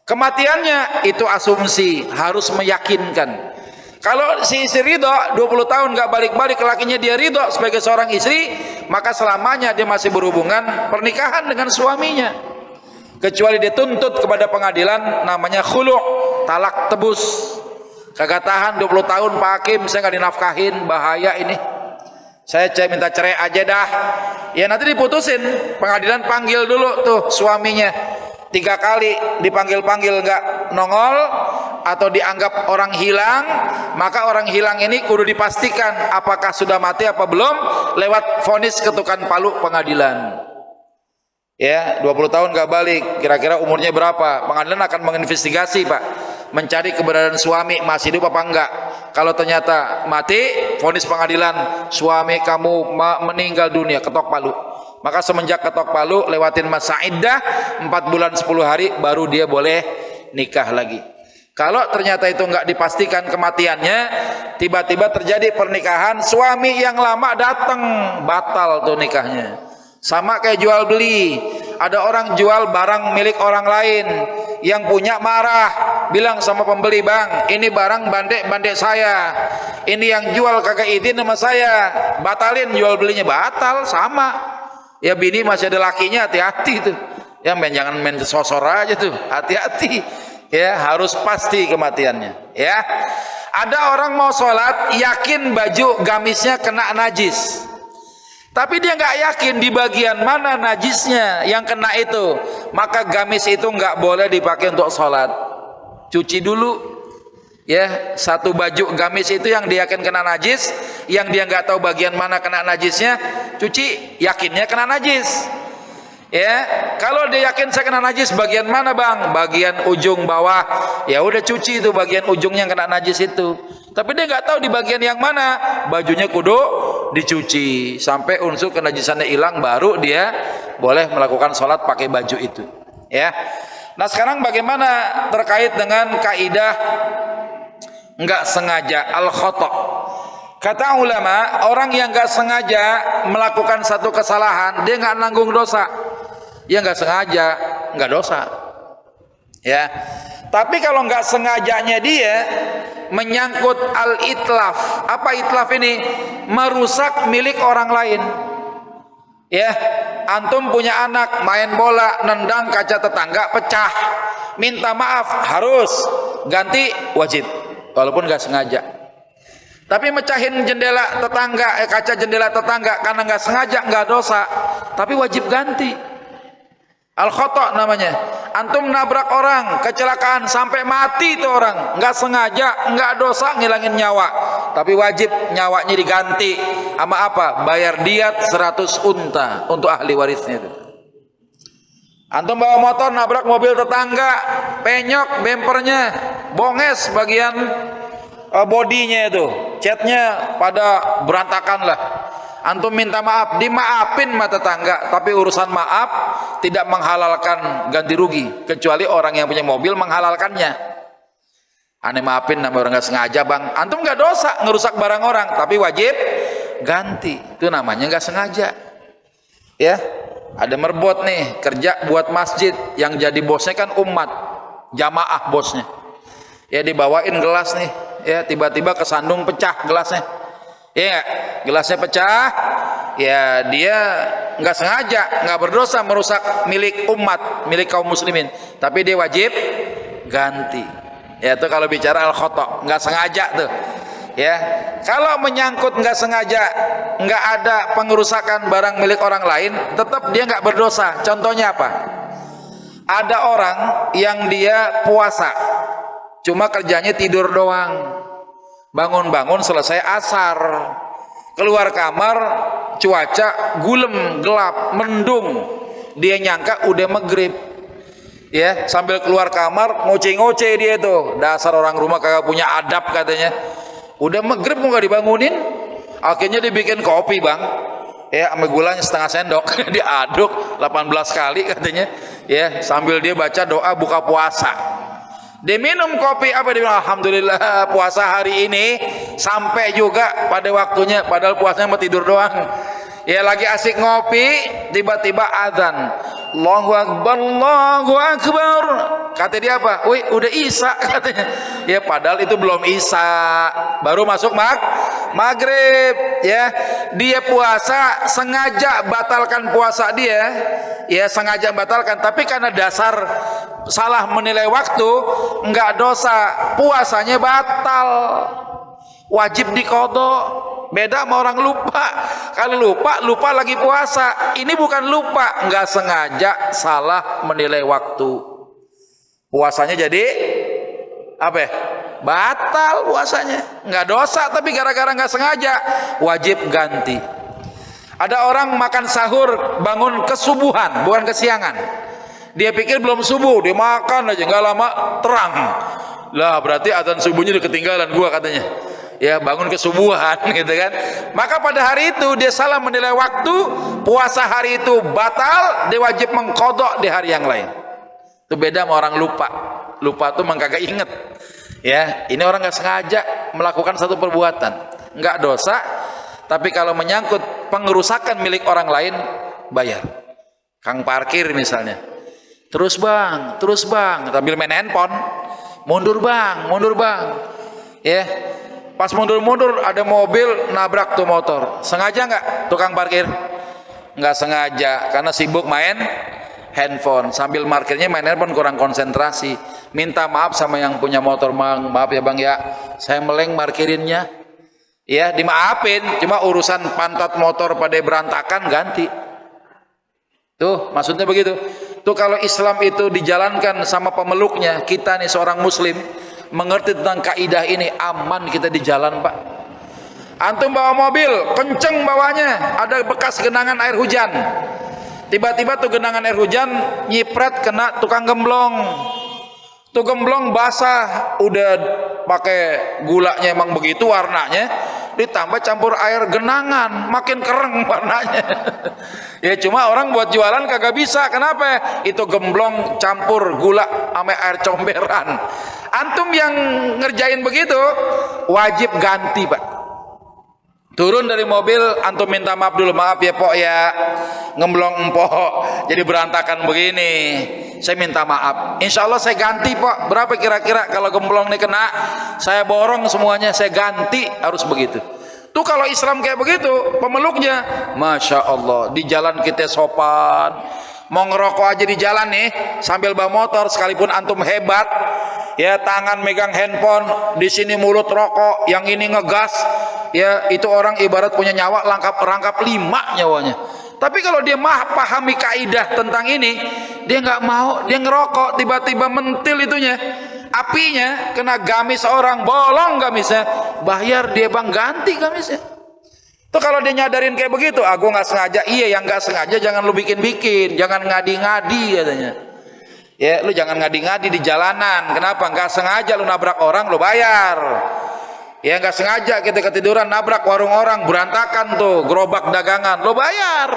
Kematiannya itu asumsi, harus meyakinkan. Kalau si istri ridho 20 tahun nggak balik-balik, lakinya dia ridho sebagai seorang istri, maka selamanya dia masih berhubungan pernikahan dengan suaminya. Kecuali dia tuntut kepada pengadilan namanya khulu', talak tebus. Kagak tahan 20 tahun Pak Hakim, saya nggak dinafkahin, bahaya ini. Saya minta cerai aja dah. Ya nanti diputusin, pengadilan panggil dulu tuh suaminya 3 kali, dipanggil-panggil nggak nongol atau dianggap orang hilang, maka orang hilang ini kudu dipastikan apakah sudah mati apa belum lewat vonis ketukan palu pengadilan. Ya 20 tahun nggak balik, kira-kira umurnya berapa? Pengadilan akan menginvestigasi Pak, mencari keberadaan suami masih hidup apa enggak. Kalau ternyata mati, vonis pengadilan suami kamu meninggal dunia, ketok palu. Maka semenjak ketok palu lewatin masa iddah 4 bulan 10 hari baru dia boleh nikah lagi. Kalau ternyata itu enggak dipastikan kematiannya, tiba-tiba terjadi pernikahan, suami yang lama datang, batal tuh nikahnya. Sama kayak jual beli, ada orang jual barang milik orang lain, yang punya marah, bilang sama pembeli, bang ini barang bandek saya, ini yang jual kagak izin sama saya, batalin jual belinya. Batal sama. Ya bini masih ada lakinya, hati-hati tuh. Ya jangan main sosor aja tuh, hati-hati. Ya harus pasti kematiannya. Ya ada orang mau sholat yakin baju gamisnya kena najis, tapi dia nggak yakin di bagian mana najisnya yang kena itu, maka gamis itu nggak boleh dipakai untuk sholat. Cuci dulu ya, satu baju gamis itu yang dia yakin kena najis, yang dia nggak tahu bagian mana kena najisnya, cuci, yakinnya kena najis. Ya kalau dia yakin saya kena najis bagian mana bang, bagian ujung bawah, ya udah cuci itu bagian ujungnya yang kena najis itu. Tapi dia nggak tahu di bagian yang mana, bajunya kudu dicuci sampai unsur kenajisannya hilang, baru dia boleh melakukan sholat pakai baju itu. Ya. Nah sekarang bagaimana terkait dengan kaidah nggak sengaja, al khata'? Kata ulama, orang yang nggak sengaja melakukan satu kesalahan, dia nggak nanggung dosa. Ya nggak sengaja, nggak dosa. Ya. Tapi kalau nggak sengajanya dia menyangkut al-itlaf. Apa itlaf ini? Merusak milik orang lain. Ya, antum punya anak main bola, nendang kaca tetangga pecah, minta maaf, harus ganti, wajib, walaupun nggak sengaja. Tapi mecahin jendela tetangga, kaca jendela tetangga karena nggak sengaja, nggak dosa, tapi wajib ganti. Al-khata' namanya. Antum nabrak orang, kecelakaan sampai mati itu orang, nggak sengaja, nggak dosa, ngilangin nyawa, tapi wajib nyawanya diganti. Sama apa? Bayar diat 100 unta untuk ahli warisnya itu. Antum bawa motor nabrak mobil tetangga, penyok bempernya, bonges bagian bodinya itu, catnya pada berantakan lah. Antum minta maaf, dimaafin sama tetangga, tapi urusan maaf tidak menghalalkan ganti rugi, kecuali orang yang punya mobil menghalalkannya. Aneh maafin nama orang nggak sengaja bang, antum nggak dosa ngerusak barang orang, tapi wajib ganti. Itu namanya nggak sengaja. Ya, ada merbot nih kerja buat masjid, yang jadi bosnya kan umat, jamaah bosnya. Ya dibawain gelas nih, ya tiba-tiba kesandung pecah gelasnya. Ya, gelasnya pecah, ya dia nggak sengaja, nggak berdosa merusak milik umat, milik kaum muslimin, tapi dia wajib ganti. Ya itu kalau bicara al khata', nggak sengaja tuh. Ya, kalau menyangkut nggak sengaja, nggak ada pengerusakan barang milik orang lain, tetap dia nggak berdosa. Contohnya apa? Ada orang yang dia puasa, cuma kerjanya tidur doang. Bangun-bangun selesai asar, keluar kamar cuaca gulem, gelap, mendung, dia nyangka udah maghrib. Ya sambil keluar kamar ngoceh-ngoceh dia tuh, dasar orang rumah kagak punya adab katanya. Udah maghrib mau gak dibangunin, akhirnya dibikin kopi bang, ya sama gulanya setengah sendok diaduk 18 kali katanya, ya sambil dia baca doa buka puasa. Dia minum kopi, apa dia bilang, alhamdulillah puasa hari ini sampai juga pada waktunya, padahal puasanya mau tidur doang. Ya lagi asik ngopi, tiba-tiba azan, Allahu Akbar, Allahu Akbar. Kata dia apa? Wih udah isya katanya. Ya padahal itu belum isya, baru masuk maghrib, ya dia puasa sengaja batalkan puasa dia, ya sengaja batalkan, tapi karena dasar salah menilai waktu enggak dosa, puasanya batal, wajib diqadha. Beda sama orang lupa. Kalau lupa lagi puasa. Ini bukan lupa, enggak sengaja salah menilai waktu, puasanya jadi apa ya? Batal puasanya. Enggak dosa, tapi gara-gara enggak sengaja wajib ganti. Ada orang makan sahur bangun kesubuhan, bukan kesiangan. Dia pikir belum subuh, dia makan aja, enggak lama terang. Lah berarti azan subuhnya udah ketinggalan gua katanya. Ya bangun kesubuhan gitu kan. Maka pada hari itu dia salah menilai waktu, puasa hari itu batal, dia wajib mengqadha di hari yang lain. Itu beda sama orang lupa. Lupa tuh memang kagak inget. Ya, ini orang nggak sengaja melakukan satu perbuatan, nggak dosa, tapi kalau menyangkut pengerusakan milik orang lain bayar. Kang parkir misalnya, terus bang, sambil main handphone, mundur bang, ya. Pas mundur ada mobil nabrak tuh motor. Sengaja nggak tukang parkir? Nggak sengaja, karena sibuk main handphone. Sambil parkirnya main handphone, kurang konsentrasi. Minta maaf sama yang punya motor, bang, maaf ya bang ya, saya meleng parkirinnya. Ya dimaafin, cuma urusan pantat motor pada berantakan ganti. Tuh maksudnya begitu. Tuh kalau Islam itu dijalankan sama pemeluknya, kita nih seorang muslim mengerti tentang kaidah ini, aman kita di jalan pak. Antum bawa mobil kenceng bawahnya, ada bekas genangan air hujan, tiba-tiba tuh genangan air hujan nyipret kena tukang gemblong, tuh gemblong basah, udah pakai gulanya emang begitu warnanya, ditambah campur air genangan, makin kereng warnanya. Ya cuma orang buat jualan kagak bisa, kenapa? Itu gemblong campur gula sama air comberan. Antum yang ngerjain begitu wajib ganti pak. Turun dari mobil, antum minta maaf dulu, maaf ya pok ya, ngemblong empok jadi berantakan begini, saya minta maaf, insya Allah saya ganti pok. Berapa kira-kira kalau gemblong ini kena, saya borong semuanya, saya ganti. Harus begitu. Tuh kalau Islam kayak begitu, pemeluknya Masya Allah, di jalan kita sopan. Mau ngerokok aja di jalan nih sambil bawa motor, sekalipun antum hebat, ya tangan megang handphone, di sini mulut rokok, yang ini ngegas, ya itu orang ibarat punya nyawa rangkap 5 nyawanya. Tapi kalau dia pahami kaidah tentang ini, dia nggak mau, dia ngerokok, tiba-tiba mentil itunya, apinya kena gamis orang, bolong gamisnya, bayar dia bang, ganti gamisnya. Tuh kalau dia nyadarin kayak begitu, aku nggak sengaja, iya yang nggak sengaja jangan lu bikin-bikin, jangan ngadi-ngadi katanya. Ya lu jangan ngadi-ngadi di jalanan. Kenapa? Nggak sengaja lu nabrak orang, lu bayar. Ya nggak sengaja kita ketiduran nabrak warung orang, berantakan tuh gerobak dagangan, lu bayar.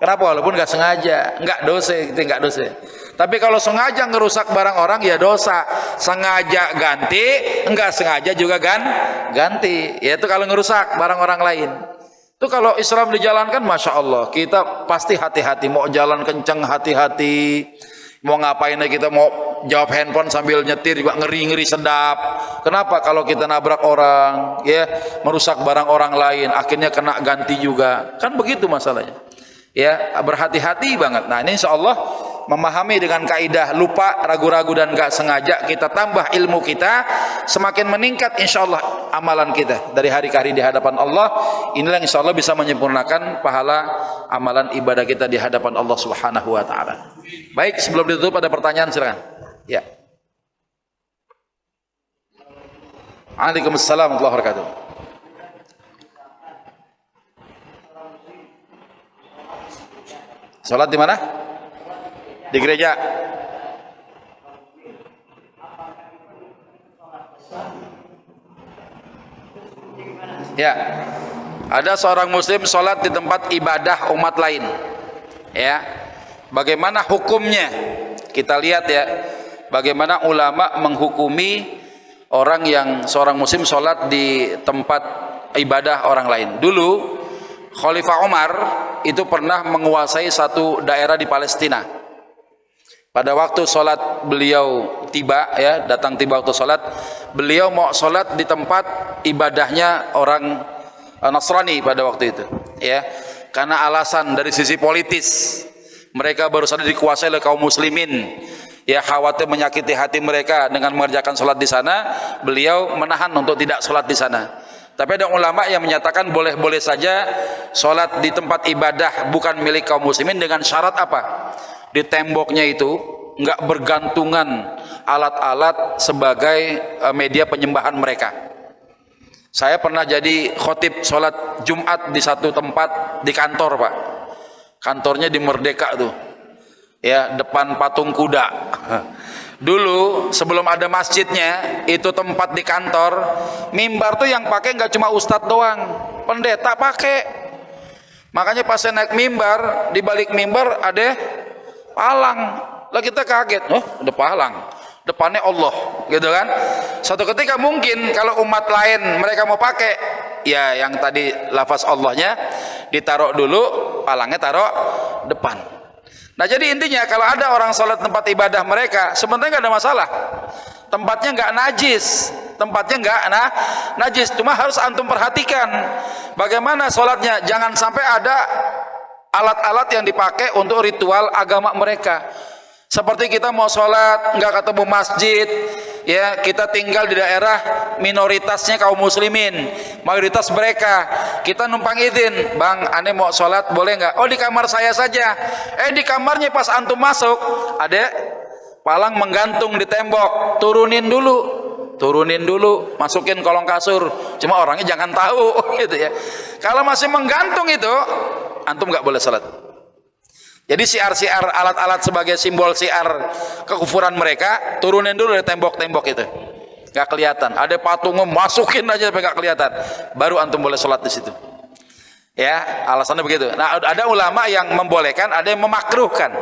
Kenapa? Walaupun nggak sengaja, nggak dosa, itu nggak dosa. Tapi kalau sengaja ngerusak barang orang ya dosa. Sengaja ganti, nggak sengaja juga ganti. Ya itu kalau ngerusak barang orang lain. Itu kalau Islam dijalankan, masya Allah, kita pasti hati-hati. Mau jalan kenceng hati-hati. Mau ngapain kita mau jawab handphone sambil nyetir juga ngeri-ngeri sedap. Kenapa? Kalau kita nabrak orang, ya merusak barang orang lain, akhirnya kena ganti juga. Kan begitu masalahnya. Ya berhati-hati banget. Nah ini insya Allah memahami dengan kaidah lupa, ragu-ragu dan gak sengaja, kita tambah ilmu kita, semakin meningkat insya Allah amalan kita dari hari ke hari di hadapan Allah. Inilah insya Allah bisa menyempurnakan pahala amalan ibadah kita di hadapan Allah Subhanahu wa ta'ala. Baik, sebelum ditutup ada pertanyaan silakan. Ya. Waalaikumsalam warahmatullahi wabarakatuh. Salat di mana? Di gereja. Ya. Ada seorang muslim sholat di tempat ibadah umat lain. Ya. Bagaimana hukumnya? Kita lihat ya. Bagaimana ulama menghukumi orang yang seorang muslim sholat di tempat ibadah orang lain. Dulu Khalifah Umar itu pernah menguasai satu daerah di Palestina. Pada waktu sholat beliau tiba, ya datang tiba waktu sholat, beliau mau sholat di tempat ibadahnya orang Nasrani pada waktu itu, ya, karena alasan dari sisi politis mereka baru saja dikuasai oleh kaum muslimin, ya, khawatir menyakiti hati mereka dengan mengerjakan sholat di sana, beliau menahan untuk tidak sholat di sana. Tapi ada ulama yang menyatakan boleh-boleh saja sholat di tempat ibadah bukan milik kaum muslimin dengan syarat apa? Di temboknya itu nggak bergantungan alat-alat sebagai media penyembahan mereka. Saya pernah jadi khotib sholat Jumat di satu tempat di kantor, Pak. Kantornya di Merdeka tuh, ya, depan patung kuda. Dulu sebelum ada masjidnya, itu tempat di kantor, mimbar tuh yang pakai nggak cuma ustadz doang, pendeta pakai. Makanya pas saya naik mimbar, di balik mimbar ada palang. Lah kita kaget, oh ada palang, depannya Allah, gitu kan. Suatu ketika mungkin kalau umat lain mereka mau pakai, ya yang tadi lafaz Allahnya ditaruh dulu, palangnya taruh depan. Nah jadi intinya kalau ada orang sholat tempat ibadah mereka sebenarnya nggak ada masalah, tempatnya nggak najis, najis, cuma harus antum perhatikan bagaimana sholatnya, jangan sampai ada alat-alat yang dipakai untuk ritual agama mereka. Seperti kita mau sholat nggak ketemu masjid, ya, kita tinggal di daerah minoritasnya kaum muslimin, mayoritas mereka, kita numpang izin, bang, ane mau sholat boleh nggak? Oh di kamar saya saja. Di kamarnya pas antum masuk ada palang menggantung di tembok, turunin dulu, masukin kolong kasur, cuma orangnya jangan tahu, gitu ya. Kalau masih menggantung itu, antum nggak boleh sholat. Jadi siar-siar, alat-alat sebagai simbol siar kekufuran mereka, turunin dulu dari tembok-tembok itu, nggak kelihatan. Ada patungnya, masukin aja sampai nggak kelihatan, baru antum boleh sholat di situ. Ya, alasannya begitu. Nah, ada ulama yang membolehkan, ada yang memakruhkan.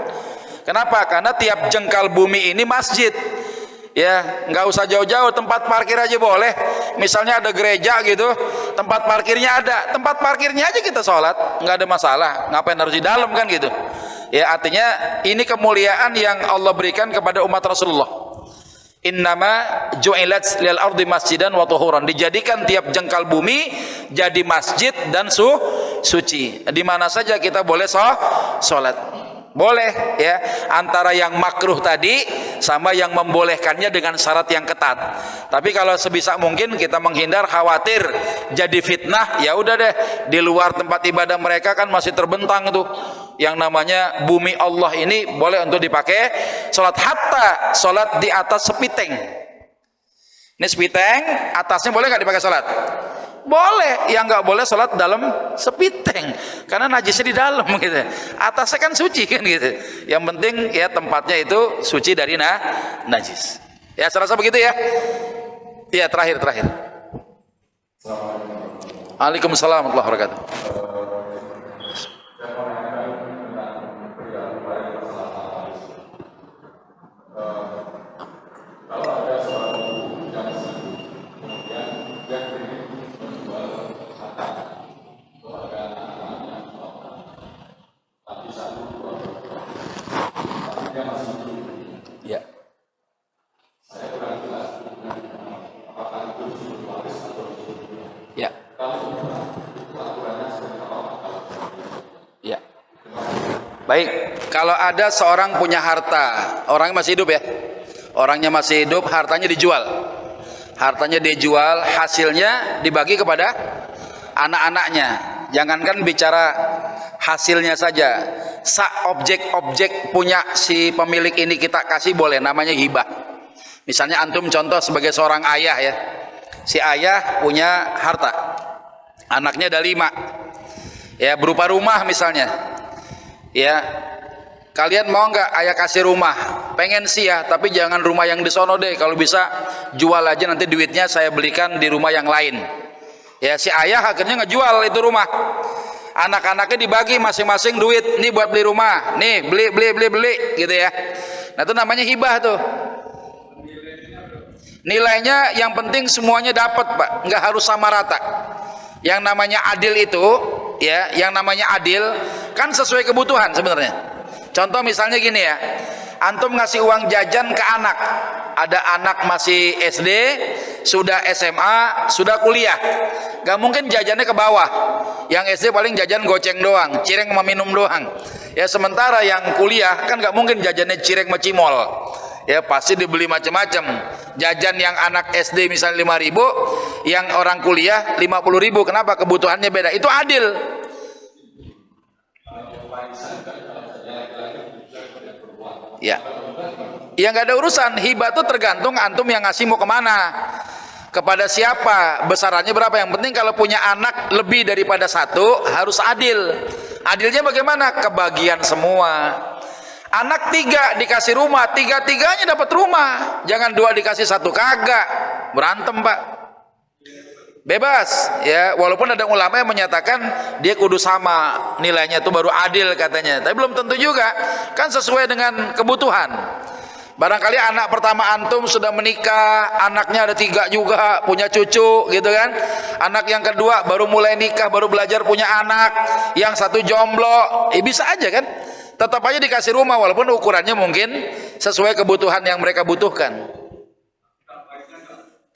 Kenapa? Karena tiap jengkal bumi ini masjid. Ya, nggak usah jauh-jauh, tempat parkir aja boleh. Misalnya ada gereja gitu, tempat parkirnya ada, tempat parkirnya aja kita sholat, nggak ada masalah. Ngapain harus di dalam kan gitu? Ya, artinya ini kemuliaan yang Allah berikan kepada umat Rasulullah. Innama ju'ilat lil ardi masjidan wa tuhuran, dijadikan tiap jengkal bumi jadi masjid dan suci. Di mana saja kita boleh sholat. Boleh, ya, antara yang makruh tadi sama yang membolehkannya dengan syarat yang ketat. Tapi kalau sebisa mungkin kita menghindar khawatir jadi fitnah, ya udah deh, di luar tempat ibadah mereka kan masih terbentang tuh yang namanya bumi Allah ini, boleh untuk dipakai sholat, hatta sholat di atas sepiteng. Ini sepiteng, atasnya boleh nggak dipakai sholat? Boleh, yang nggak boleh sholat dalam sepiteng karena najisnya di dalam gitu. Atasnya kan suci kan gitu. Yang penting ya tempatnya itu suci dari najis. Ya, serasa begitu ya. Iya, terakhir. Waalaikumsalam warahmatullahi wabarakatuh. Ya. Ya. Ya. Baik, kalau ada seorang punya harta, orangnya masih hidup ya. Orangnya masih hidup, hartanya dijual. Hasilnya dibagi kepada anak-anaknya. Jangankan bicara hasilnya saja, objek-objek punya si pemilik ini kita kasih boleh, namanya hibah. Misalnya antum contoh sebagai seorang ayah ya, si ayah punya harta, anaknya ada 5, ya, berupa rumah misalnya, ya, kalian mau nggak ayah kasih rumah? Pengen sih ya, tapi jangan rumah yang di sono deh, kalau bisa jual aja, nanti duitnya saya belikan di rumah yang lain. Ya, si ayah akhirnya ngejual itu rumah, anak-anaknya dibagi masing-masing duit, nih buat beli rumah, nih beli gitu ya. Nah itu namanya hibah tuh. Nilainya yang penting semuanya dapat, Pak, nggak harus sama rata. Yang namanya adil itu, ya, yang namanya adil kan sesuai kebutuhan sebenarnya. Contoh misalnya gini ya, antum ngasih uang jajan ke anak, ada anak masih SD, sudah SMA, sudah kuliah. Gak mungkin jajannya ke bawah. Yang SD paling jajan goceng doang, cireng sama minum doang. Ya sementara yang kuliah kan gak mungkin jajannya cireng sama cimol. Ya pasti dibeli macam-macam. Jajan yang anak SD misalnya 5.000, yang orang kuliah 50.000. Kenapa? Kebutuhannya beda. Itu adil. Ya, yang nggak ada urusan. Hibah itu tergantung antum yang ngasih mau kemana, kepada siapa, besarannya berapa. Yang penting kalau punya anak lebih daripada satu harus adil. Adilnya bagaimana? Kebagian semua. Anak 3 dikasih rumah, 3-3-nya dapat rumah. Jangan 2 dikasih 1 kagak, berantem pak. Bebas ya, walaupun ada ulama yang menyatakan dia kudu sama nilainya, itu baru adil katanya, tapi belum tentu juga, kan sesuai dengan kebutuhan. Barangkali anak pertama antum sudah menikah, anaknya ada 3 juga, punya cucu gitu kan. Anak yang kedua baru mulai nikah, baru belajar punya anak, yang 1 jomblo, bisa aja kan, tetap aja dikasih rumah walaupun ukurannya mungkin sesuai kebutuhan yang mereka butuhkan.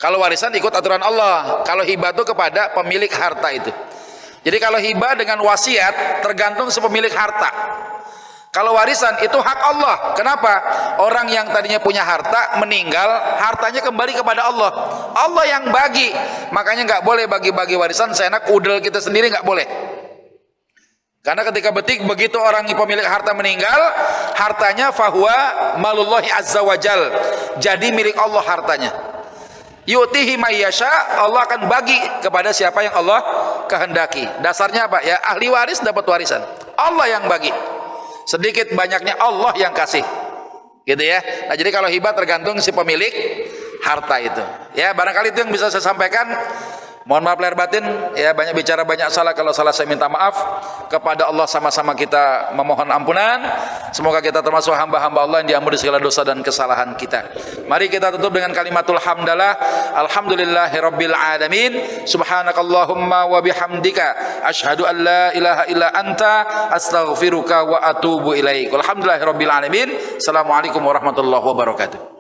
Kalau warisan ikut aturan Allah. Kalau hibah itu kepada pemilik harta itu. Jadi kalau hibah dengan wasiat tergantung sepemilik harta. Kalau warisan itu hak Allah. Kenapa? Orang yang tadinya punya harta meninggal, hartanya kembali kepada Allah. Allah yang bagi. Makanya nggak boleh bagi-bagi warisan seenak udel kita sendiri, nggak boleh. Karena ketika begitu orang pemilik harta meninggal, hartanya fahuwa malullahi azza wajal. Jadi milik Allah hartanya. Yu'tihi mayyasha, Allah akan bagi kepada siapa yang Allah kehendaki. Dasarnya apa? Ya ahli waris dapat warisan. Allah yang bagi. Sedikit banyaknya Allah yang kasih. Gitu ya. Nah, jadi kalau hibah tergantung si pemilik harta itu. Ya, barangkali itu yang bisa saya sampaikan. Mohon maaf lahir batin, ya banyak bicara banyak salah, kalau salah saya minta maaf. Kepada Allah sama-sama kita memohon ampunan. Semoga kita termasuk hamba-hamba Allah yang diampuni segala dosa dan kesalahan kita. Mari kita tutup dengan kalimatul hamdalah. Alhamdulillahirabbil alamin. Subhanakallahumma wa bihamdika asyhadu an la ilaha illa anta astaghfiruka wa atubu ilaik. Alhamdulillahirabbil alamin. Assalamualaikum warahmatullahi wabarakatuh.